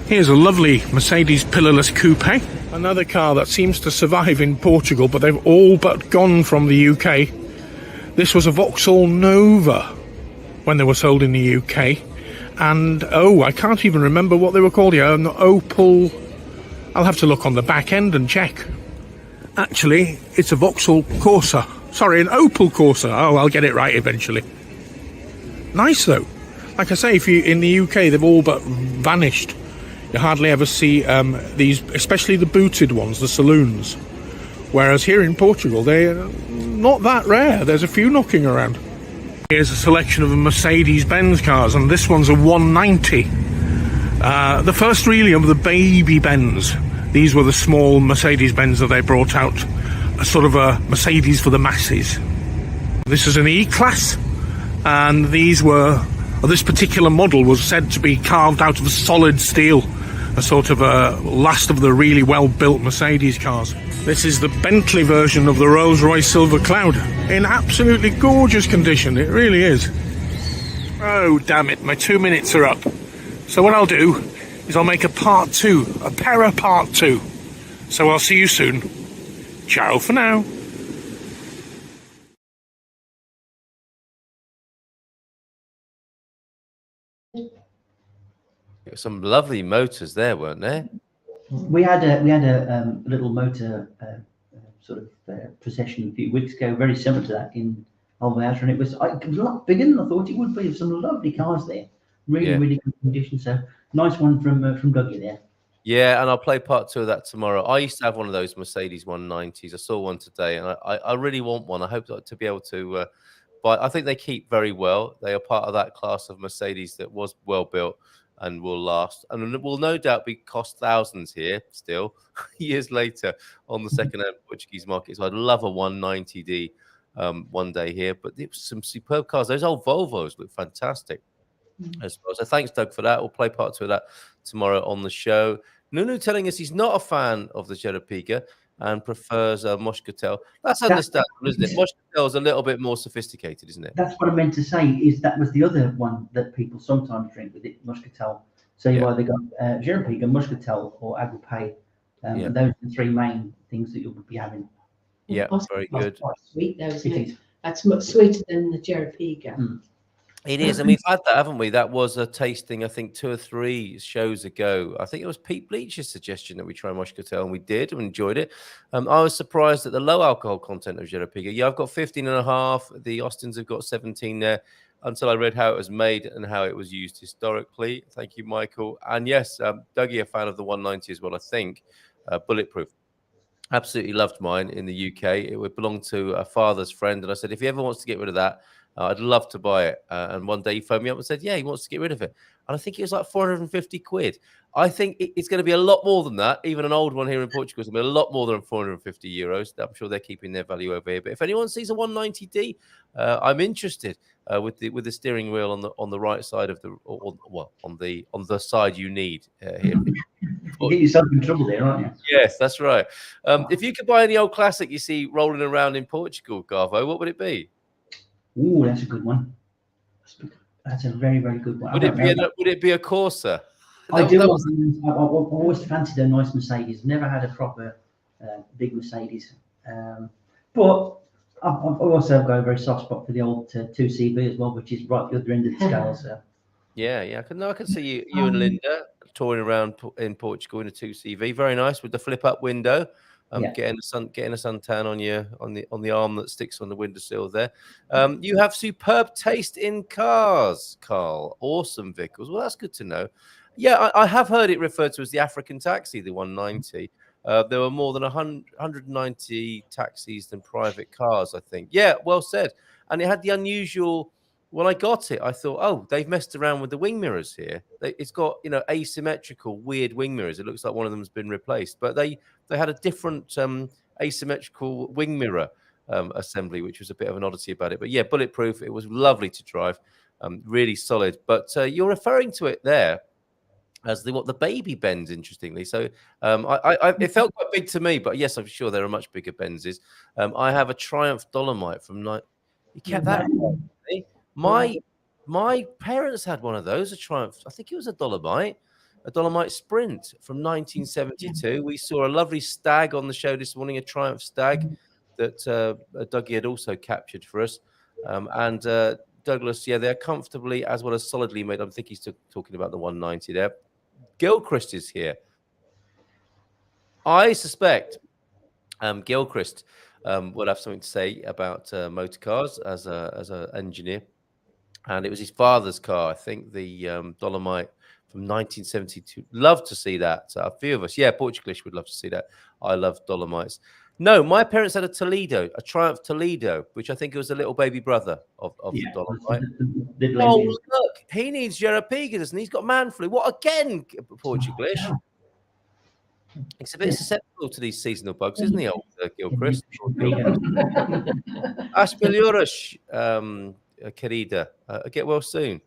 Here's a lovely Mercedes pillarless coupe, another car that seems to survive in Portugal, but they've all but gone from the UK. This was a Vauxhall Nova when they were sold in the UK, and I can't even remember what they were called here, an Opel. I'll have to look on the back end and check. Actually, it's a Vauxhall Corsa. Sorry, an Opel Corsa. Oh, I'll get it right eventually. Nice though. Like I say, if you in the UK, they've all but vanished. You hardly ever see these, especially the booted ones, the saloons. Whereas here in Portugal, they're not that rare. There's a few knocking around. Here's a selection of Mercedes-Benz cars, and this one's a 190. The first really of the baby Benz. These were the small Mercedes-Benz that they brought out. A sort of a Mercedes for the masses. This is an E-Class, and these were, this particular model was said to be carved out of solid steel, a sort of a last of the really well-built Mercedes cars. This is the Bentley version of the Rolls-Royce Silver Cloud, in absolutely gorgeous condition, it really is. Oh, damn it, my 2 minutes are up. So what I'll do is I'll make a part 2, a Pera part 2. So I'll see you soon. Ciao for now. Some lovely motors there, weren't there? We had a little motor procession a few weeks ago, very similar to that in Alvarez, and it was a lot bigger than I thought it would be. Some lovely cars there, really good condition. So nice one from Dougie there. Yeah, and I'll play part 2 of that tomorrow. I used to have one of those Mercedes 190s. I saw one today, and I really want one. I hope to be able to buy. I think they keep very well. They are part of that class of Mercedes that was well built and will last, and will no doubt cost thousands here still years later on the second-hand Portuguese market. So I'd love a 190D one day here. But it was some superb cars. Those old Volvos look fantastic as well. So thanks, Doug, for that. We'll play part 2 of that tomorrow on the show. Nunu telling us he's not a fan of the Jeropiga and prefers Moscatel. That's understandable, isn't it? Moscatel is a little bit more sophisticated, isn't it? That's what I meant to say, is that was the other one that people sometimes drink with it, Moscatel. So you either got Jeropiga, Moscatel, or Aguapai. Those are the 3 main things that you'll be having. Yeah, very good. Quite sweet though, isn't it? That's much sweeter than the Jeropiga. It is, and we've had that, haven't we? That was a tasting, I think, 2 or 3 shows ago. I think it was Pete Bleach's suggestion that we try Moscatel, and we did and enjoyed it. I was surprised at the low alcohol content of Jeropiga. Yeah, I've got 15.5. The Austins have got 17 there, until I read how it was made and how it was used historically. Thank you, Michael. And yes, Dougie, a fan of the 190 as well, I think. Bulletproof. Absolutely loved mine in the UK. It would belong to a father's friend. And I said, if he ever wants to get rid of that, I'd love to buy it. And one day he phoned me up and said, yeah, he wants to get rid of it. And I think it was like 450 quid. I think it's going to be a lot more than that. Even an old one here in Portugal is going to be a lot more than 450 euros. I'm sure they're keeping their value over here. But if anyone sees a 190D, I'm interested with the steering wheel on the right side of on the side you need here. You get yourself in trouble there, aren't you? Yes, that's right. If you could buy any old classic you see rolling around in Portugal, Garvo, what would it be? Ooh, that's a good one. That's a very, very good one. Would it be a Corsa? I've always fancied a nice Mercedes. Never had a proper big Mercedes. But I've also got a very soft spot for the old 2CV as well, which is right at the other end of the scale. So. Yeah. I can see you and Linda touring around in Portugal in a 2CV. Very nice with the flip-up window. Getting a suntan on the arm that sticks on the windowsill there. You have superb taste in cars, Carl. Awesome vehicles. Well, that's good to know. Yeah, I have heard it referred to as the African taxi, the 190. There were more than 190 taxis than private cars, I think. Yeah, well said. And it had the unusual. When I got it, I thought, oh, they've messed around with the wing mirrors here. It's got, asymmetrical, weird wing mirrors. It looks like one of them has been replaced, but they had a different asymmetrical wing mirror assembly, which was a bit of an oddity about it. But yeah, bulletproof. It was lovely to drive, really solid. But you're referring to it there as the baby Benz, interestingly. So it felt quite big to me, but yes, I'm sure there are much bigger Benzes. I have a Triumph Dolomite from You kept that. My parents had one of those, a Triumph. I think it was a Dolomite Sprint from 1972. We saw a lovely stag on the show this morning, a Triumph Stag that Dougie had also captured for us. And Douglas, yeah, they're comfortably as well as solidly made. I think he's talking about the 190 there. Gilchrist is here. I suspect Gilchrist will have something to say about motor cars as an engineer. And it was his father's car, I think, the Dolomite from 1972. Love to see that. A few of us, Portugalish would love to see that. I love Dolomites. No, my parents had a Triumph Toledo, which I think it was a little baby brother of the Dolomite. Look, he needs Jeropigas and he's got man flu. What again, Portugalish? He's a bit susceptible to these seasonal bugs, isn't he, old Gilchrist? As melhoras, querida. Get well soon.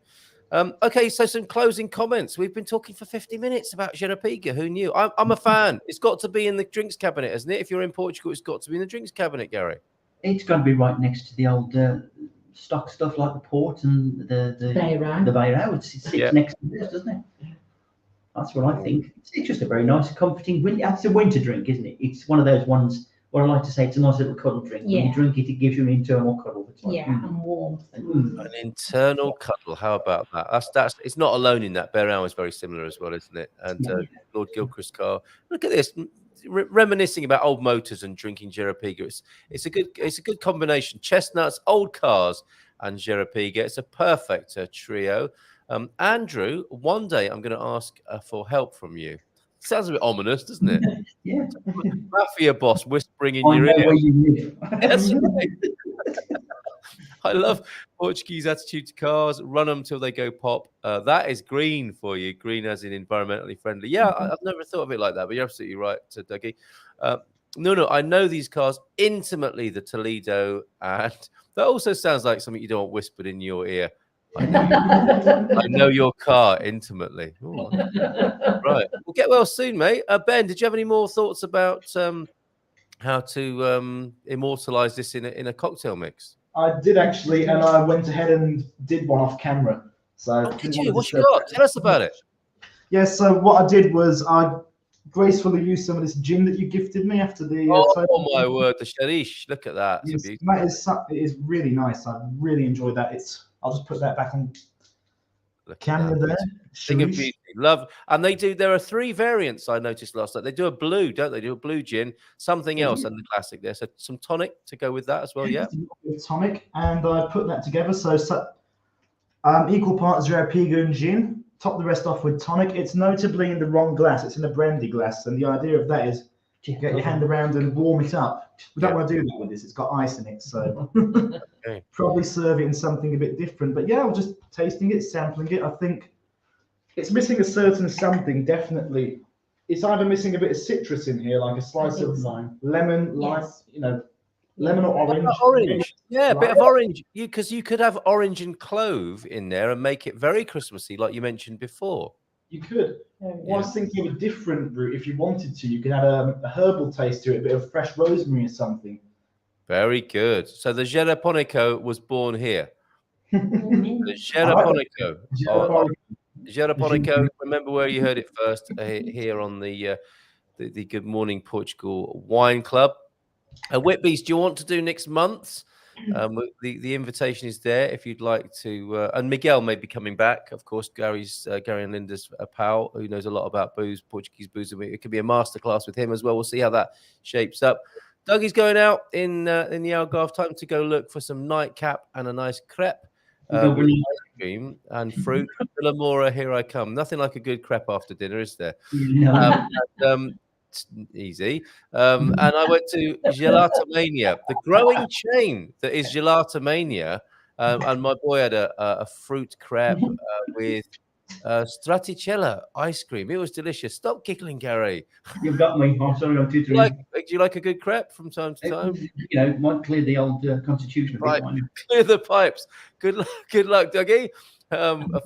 Okay, so some closing comments. We've been talking for 50 minutes about Jeropiga. Who knew? I'm a fan. It's got to be in the drinks cabinet, isn't it? If you're in Portugal, it's got to be in the drinks cabinet, Gary. It's got to be right next to the old stock stuff like the port and the Beirao. It sits next to this, doesn't it? That's what I think. It's just a very nice, comforting. It's a winter drink, isn't it? It's one of those ones where I like to say it's a nice little cuddle drink. When you drink it, it gives you an internal cuddle. It's like, and warmth. An internal cuddle. How about that? That's. It's not alone in that. Beirao is very similar as well, isn't it? And Lord Gilchrist's car. Look at this. Reminiscing about old motors and drinking Jeropiga. It's a good combination. Chestnuts, old cars, and Jeropiga. It's a perfect trio. Andrew, one day I'm going to ask for help from you. Sounds a bit ominous, doesn't it? Yeah. Mafia boss whispering in your ear. Where you live. That's right. I love Portuguese attitude to cars. Run them till they go pop. That is green for you. Green as in environmentally friendly. Yeah, I've never thought of it like that, but you're absolutely right, Dougie. No, I know these cars intimately, the Toledo, and that also sounds like something you don't want whispered in your ear. I know your car intimately. Ooh. Right. We'll get well soon, mate. Ben, did you have any more thoughts about how to immortalize this in a cocktail mix? I did actually, and I went ahead and did one off camera. So did you? What you got? Tell us about it. Yeah, so what I did was I gracefully used some of this gin that you gifted me after the. Oh my word, the Sharish! Look at that. Yes, it is really nice. I really enjoyed that. I'll just put that back on camera there. Love, and there are 3 variants I noticed last night. They do a blue, don't they? Do a blue gin, something else, and the classic there. So some tonic to go with that as well. Yeah, tonic, and I put that together. So equal parts Jeropiga and gin. Top the rest off with tonic. It's notably in the wrong glass. It's in a brandy glass, and the idea of that is Get your hand around and warm it up. We don't want to do that with this. It's got ice in it, so probably serve it in something a bit different. But yeah, I was just tasting it, sampling it. I think it's missing a certain something, definitely. It's either missing a bit of citrus in here, like a slice of lemon, lime, lemon or orange. Orange, yeah, a bit of orange. Because you could have orange and clove in there and make it very Christmassy, like you mentioned before. You could. Well, I was thinking of a different route. If you wanted to, you could add a herbal taste to it, a bit of fresh rosemary or something. Very good. So the Jeropiga was born here. The Jeropiga. Remember where you heard it first, here on the Good Morning Portugal Wine Club. Whitby's, do you want to do next month's? The invitation is there if you'd like to. And Miguel may be coming back, of course. Gary and Linda's pal, who knows a lot about booze, Portuguese booze. It could be a masterclass with him as well. We'll see how that shapes up. Dougie's going out in the Algarve. Time to go look for some nightcap and a nice crepe. With ice cream and fruit. Villamora, here I come. Nothing like a good crepe after dinner, is there? Easy. And I went to Gelatomania, the growing chain that is Gelatomania. And my boy had a fruit crepe with stracciatella ice cream. It was delicious. Stop giggling, Gary. You've got me. I'm sorry, I'm too. Do you like a good crepe from time to time? You know, might clear the old constitution. Right. Clear the pipes. Good luck, Dougie.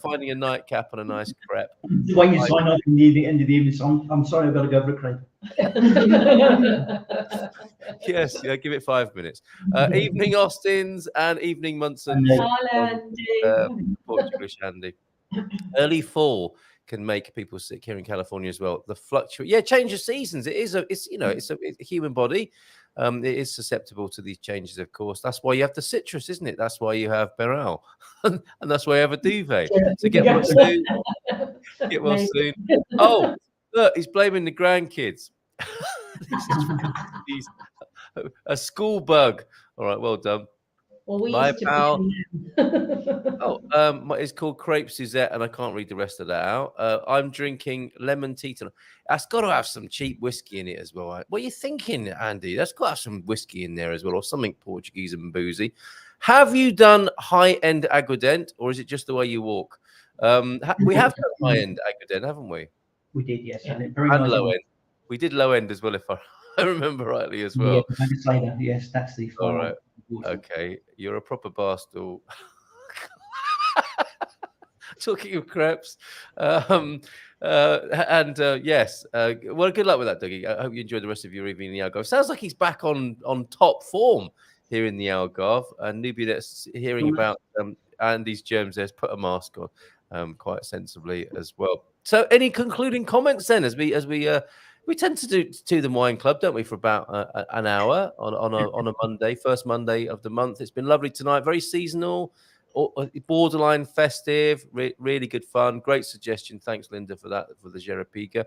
Finding a nightcap and a nice crepe. When you sign off in the end of the evening, so I'm sorry, I've got to go for a crepe. Yes, give it 5 minutes. Evening Austins and evening Munson. Portuguese Andy. Early fall can make people sick here in California as well. The change of seasons. It's a human body. It is susceptible to these changes, of course. That's why you have the citrus, isn't it? That's why you have Beryl, and that's why you have a duvet. So get well soon. Get well soon. Oh, look, he's blaming the grandkids. He's a school bug. All right, well done. Well, we My used to pal. It's called Crepe Suzette, and I can't read the rest of that out. I'm drinking lemon Tito. That's got to have some cheap whiskey in it as well. What are you thinking, Andy? That's got to have some whiskey in there as well, or something Portuguese and boozy. Have you done high-end aguardente, or is it just the way you walk? We have done high-end aguardente, haven't we? We did, yes. And low end. We did low end as well, if I remember rightly as well. Yeah, yes, that's the all right. Okay, you're a proper barstool. Talking of crepes, yes. Well, good luck with that, Dougie. I hope you enjoy the rest of your evening in the Algarve. Sounds like he's back on top form here in the Algarve. And newbie that's hearing about Andy's germs there's put a mask on quite sensibly as well. So, any concluding comments then, as we tend to do the Wine Club, don't we, for about an hour on a Monday, first Monday of the month. It's been lovely tonight, very seasonal, borderline festive, really good fun. Great suggestion. Thanks, Linda, for that, for the Jeropiga.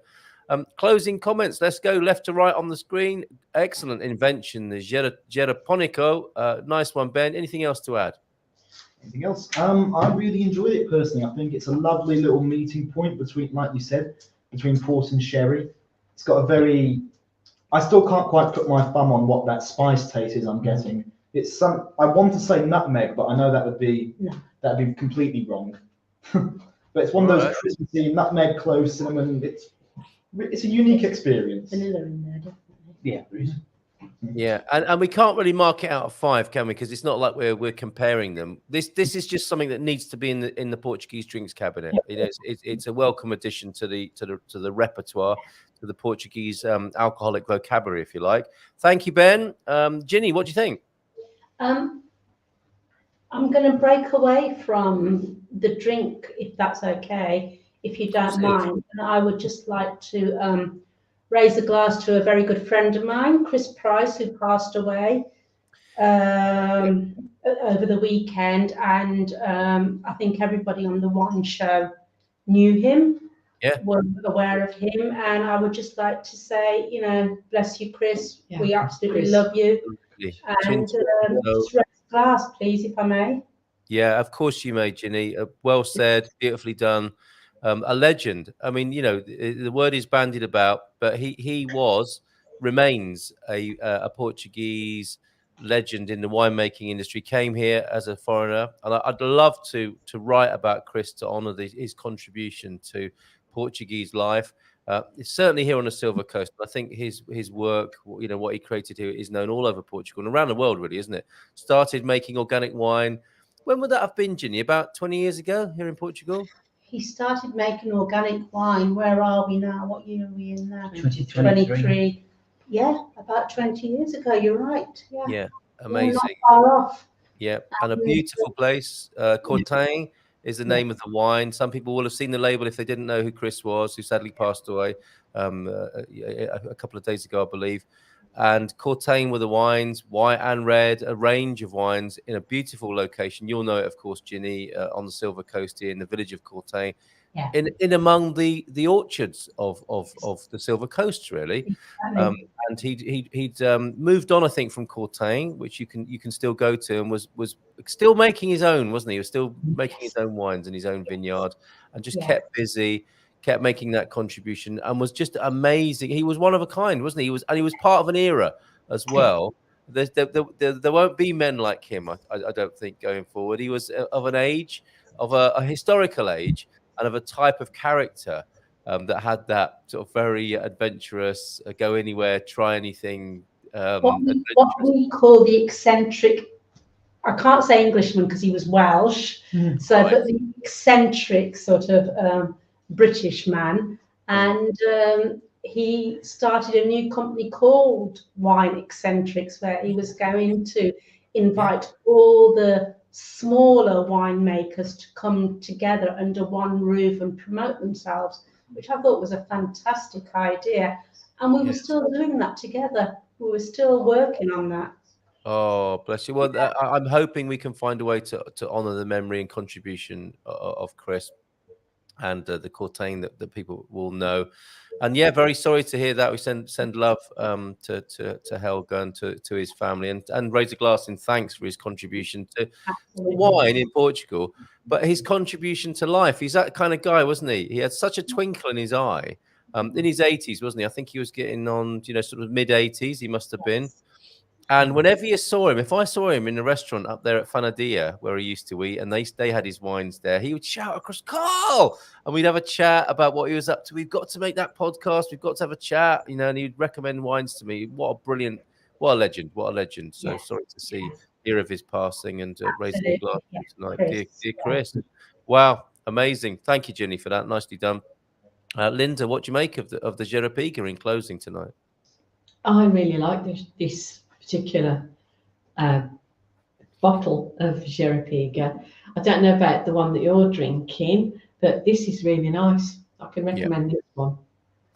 Closing comments. Let's go left to right on the screen. Excellent invention, the Jeroponico. Nice one, Ben. Anything else to add? Anything else? I really enjoyed it personally. I think it's a lovely little meeting point between, like you said, between port and sherry. It's got a very, I still can't quite put my thumb on what that spice taste is I'm getting. It's I want to say nutmeg, but I know that'd be completely wrong. But it's one of those Christmassy nutmeg, clove, cinnamon. It's a unique experience. Vanilla in there, definitely. Yeah, there is. Yeah, and we can't really mark it out of 5, can we? Because it's not like we're comparing them. This is just something that needs to be in the Portuguese drinks cabinet. It's a welcome addition to the repertoire, to the Portuguese alcoholic vocabulary, if you like. Thank you, Ben. Ginny, what do you think? I'm going to break away from the drink, if that's okay, if you don't mind. And I would just like to raise a glass to a very good friend of mine, Chris Price, who passed away over the weekend. And I think everybody on the wine show knew him, were aware of him. And I would just like to say, bless you, Chris. Yeah, we absolutely love you. And just raise a glass, please, if I may. Yeah, of course you may, Ginny. Well said, beautifully done. A legend. I mean, the word is bandied about, but he was remains a Portuguese legend in the winemaking industry. Came here as a foreigner, and I'd love to write about Chris to honour his contribution to Portuguese life. It's certainly here on the Silver Coast. I think his work, what he created here, is known all over Portugal and around the world, really, isn't it? Started making organic wine. When would that have been, Ginny? About 20 years ago here in Portugal? He started making organic wine. Where are we now? What year are we in now? 2023. Yeah, about 20 years ago. You're right. Yeah. Yeah, amazing. Not far off. Yeah, and a beautiful place. Cortain is the name of the wine. Some people will have seen the label if they didn't know who Chris was, who sadly passed away a couple of days ago, I believe. And Cortain were the wines, white and red, a range of wines in a beautiful location. You'll know it, of course, Ginny, on the Silver Coast here in the village of Cortain. Yeah. In among the orchards of the Silver Coast, really. Exactly. And he'd moved on, I think, from Cortain, which you can still go to, and was still making his own, wasn't he? He was still making his own wines in his own vineyard, and just kept busy, kept making that contribution, and was just amazing. He was one of a kind, wasn't he? He was part of an era as well. There won't be men like him, I don't think, going forward. He was of an age, of a historical age, and of a type of character that had that sort of very adventurous, go anywhere, try anything. What we call the eccentric. I can't say Englishman because he was Welsh. So, Right. but the eccentric sort of British man, and he started a new company called Wine Eccentrics, where he was going to invite all the smaller winemakers to come together under one roof and promote themselves, which I thought was a fantastic idea. And we were still doing that together. We were still working on that. Oh, bless you. Well, I'm hoping we can find a way to honour the memory and contribution of Chris and the Cortain that people will know. And yeah, very sorry to hear that. We send love to Helga and to his family, and raise a glass in thanks for his contribution to wine in Portugal, but his contribution to life. He's that kind of guy, wasn't he? He had such a twinkle in his eye. In his 80s, wasn't he? I think he was getting on, sort of mid 80s. He must have been. And whenever you saw him, if I saw him in a restaurant up there at Fanadia, where he used to eat, and they had his wines there, he would shout across, "Carl!" And we'd have a chat about what he was up to. We've got to make that podcast. We've got to have a chat, and he'd recommend wines to me. What a legend. So sorry to hear of his passing, and raising the glass tonight. Dear Chris. Wow, amazing. Thank you, Ginny, for that. Nicely done. Linda, what do you make of the Jeropiga in closing tonight? I really like this particular bottle of Jeropiga. I don't know about the one that you're drinking, but this is really nice. I can recommend this one.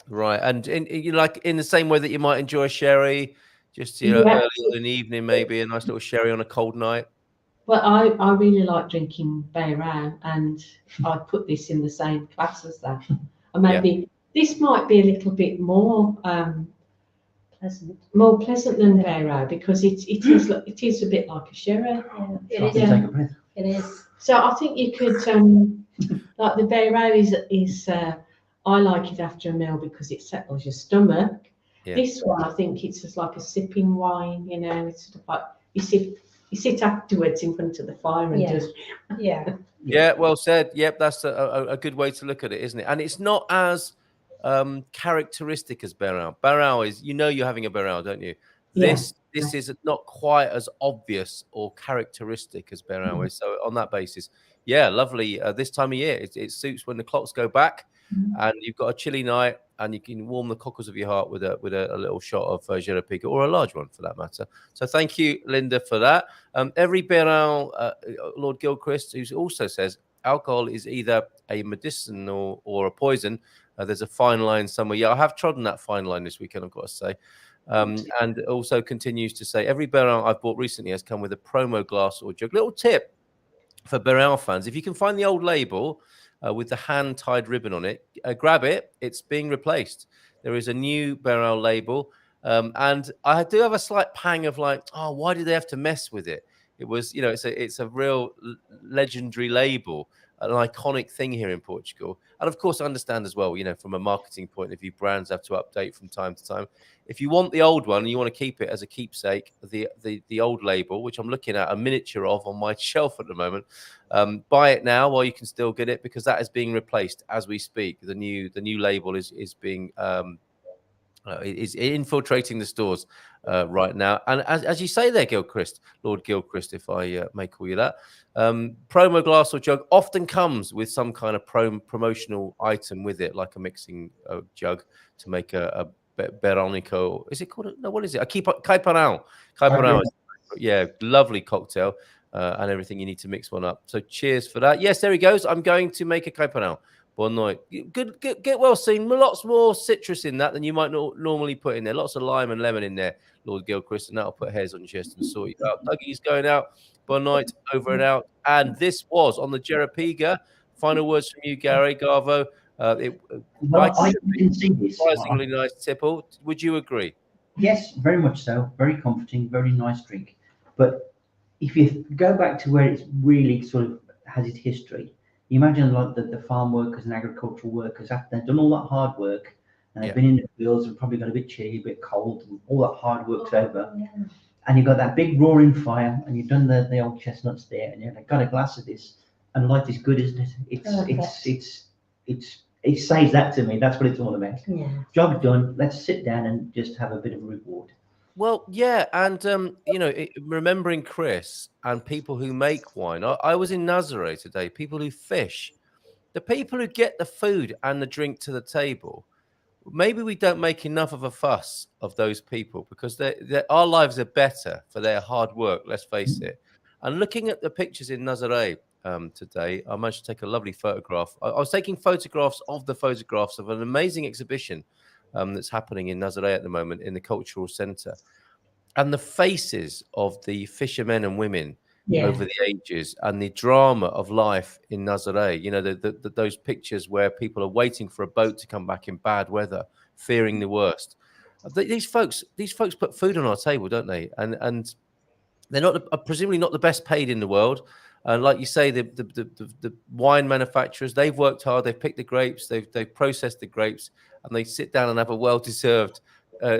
Right, and in the same way that you might enjoy sherry, just early in the evening, maybe a nice little sherry on a cold night. Well, I really like drinking Beirao, and I put this in the same class as that. And maybe this might be a little bit more pleasant than Beirao, because it is a bit like a sherry. It is. So I think you could like the Beirao is I like it after a meal because it settles your stomach. Yeah. This one, I think it's just like a sipping wine. It's sort of like you sit afterwards in front of the fire and just well said. Yep, that's a good way to look at it, isn't it? And it's not as characteristic as Beirao. Beirao is, you're having a Beirao, don't you? This is not quite as obvious or characteristic as Beirao is. So on that basis, lovely. This time of year, it suits when the clocks go back and you've got a chilly night and you can warm the cockles of your heart with a little shot of Jeropiga, or a large one for that matter. So thank you, Linda, for that. Every Beirao, Lord Gilchrist, who also says alcohol is either a medicinal or a poison. There's a fine line somewhere. Yeah, I have trodden that fine line this weekend, I've got to say. And also continues to say, every Beirao I've bought recently has come with a promo glass or jug. Little tip for Beirao fans: if you can find the old label with the hand-tied ribbon on it, grab it. It's being replaced. There is a new Beirao label. And I do have a slight pang of like, why did they have to mess with it? It was, it's a real legendary label. an iconic thing here in Portugal. And of course, I understand as well, from a marketing point of view, brands have to update from time to time. If you want the old one and you want to keep it as a keepsake, the old label, which I'm looking at a miniature of on my shelf at the moment, buy it now while you can still get it, because that is being replaced as we speak. The new label is being is infiltrating the stores right now. And as you say there, Lord Gilchrist, if I may call you that, promo glass or jug often comes with some kind of promotional item with it, like a mixing jug to make a Beronico. Is it called? No, what is it? A caipirinha. Yeah, lovely cocktail and everything. You need to mix one up. So cheers for that. Yes, there he goes. I'm going to make a caipirinha. Bon night. Good, get well seen. Lots more citrus in that than you might normally put in there. Lots of lime and lemon in there, Lord Gilchrist, and that'll put hairs on your chest and sort you out. Dougie's going out. Bon night, over and out. And this was on the Jeropiga. Final words from you, Gary Garvo. I didn't see this. Surprisingly nice tipple. Would you agree? Yes, very much so. Very comforting, very nice drink. But if you go back to where it's really sort of has its history, you imagine like the farm workers and agricultural workers, after they've done all that hard work and they've been in the fields and probably got a bit chilly, a bit cold, and all that hard work's over. Yeah. And you've got that big roaring fire and you've done the old chestnuts there and you've got a glass of this, and life is good, isn't it? It says that to me. That's what it's all about. Yeah. Job done. Let's sit down and just have a bit of a reward. Well, yeah, and remembering Chris and people who make wine. I was in Nazaré today. People who fish, the people who get the food and the drink to the table. Maybe we don't make enough of a fuss of those people, because our lives are better for their hard work. Let's face it. And looking at the pictures in Nazaré today, I managed to take a lovely photograph. I was taking photographs of an amazing exhibition that's happening in Nazaré at the moment in the cultural centre, and the faces of the fishermen and women over the ages, and the drama of life in Nazaré. Those pictures where people are waiting for a boat to come back in bad weather, fearing the worst. These folks put food on our table, don't they? And they're presumably not the best paid in the world. And like you say, the wine manufacturers, they've worked hard. They've picked the grapes. They've processed the grapes, and they sit down and have a well-deserved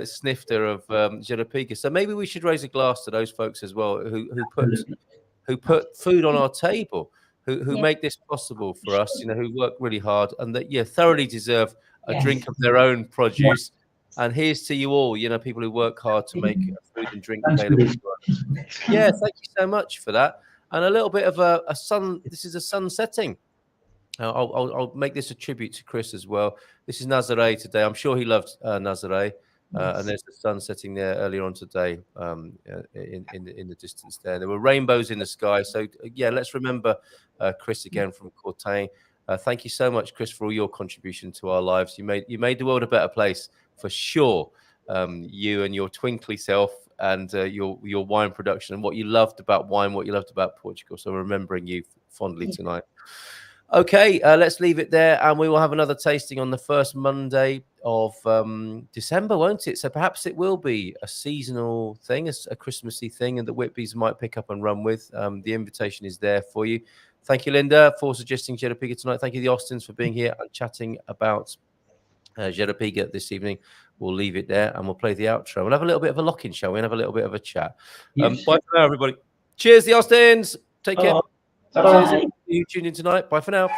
snifter of Jeropiga. So maybe we should raise a glass to those folks as well, who put food on our table, who make this possible for us. Who work really hard and that thoroughly deserve a drink of their own produce. And here's to you all, people who work hard to make food and drink available to us. Yeah, thank you so much for that. And a little bit of a sun. This is a sun setting. I'll make this a tribute to Chris as well. This is Nazaré today. I'm sure he loved Nazaré. And there's the sun setting there earlier on today in the distance there. There were rainbows in the sky. So, let's remember Chris again from Courtain. Thank you so much, Chris, for all your contribution to our lives. You made the world a better place for sure. You and your twinkly self and your wine production and what you loved about wine, what you loved about Portugal. So remembering you fondly tonight. Okay, let's leave it there, and we will have another tasting on the first Monday of December, won't it? So perhaps it will be a seasonal thing, a Christmassy thing, and the Whitbys might pick up and run with. The invitation is there for you. Thank you, Linda, for suggesting Jeropiga tonight. Thank you, the Austins, for being here and chatting about Jeropiga this evening. We'll leave it there, and we'll play the outro. We'll have a little bit of a lock-in, shall we? And have a little bit of a chat. Yes. Bye for now, everybody. Cheers, the Austins. Take care. Bye. You tuned in tonight. Bye for now.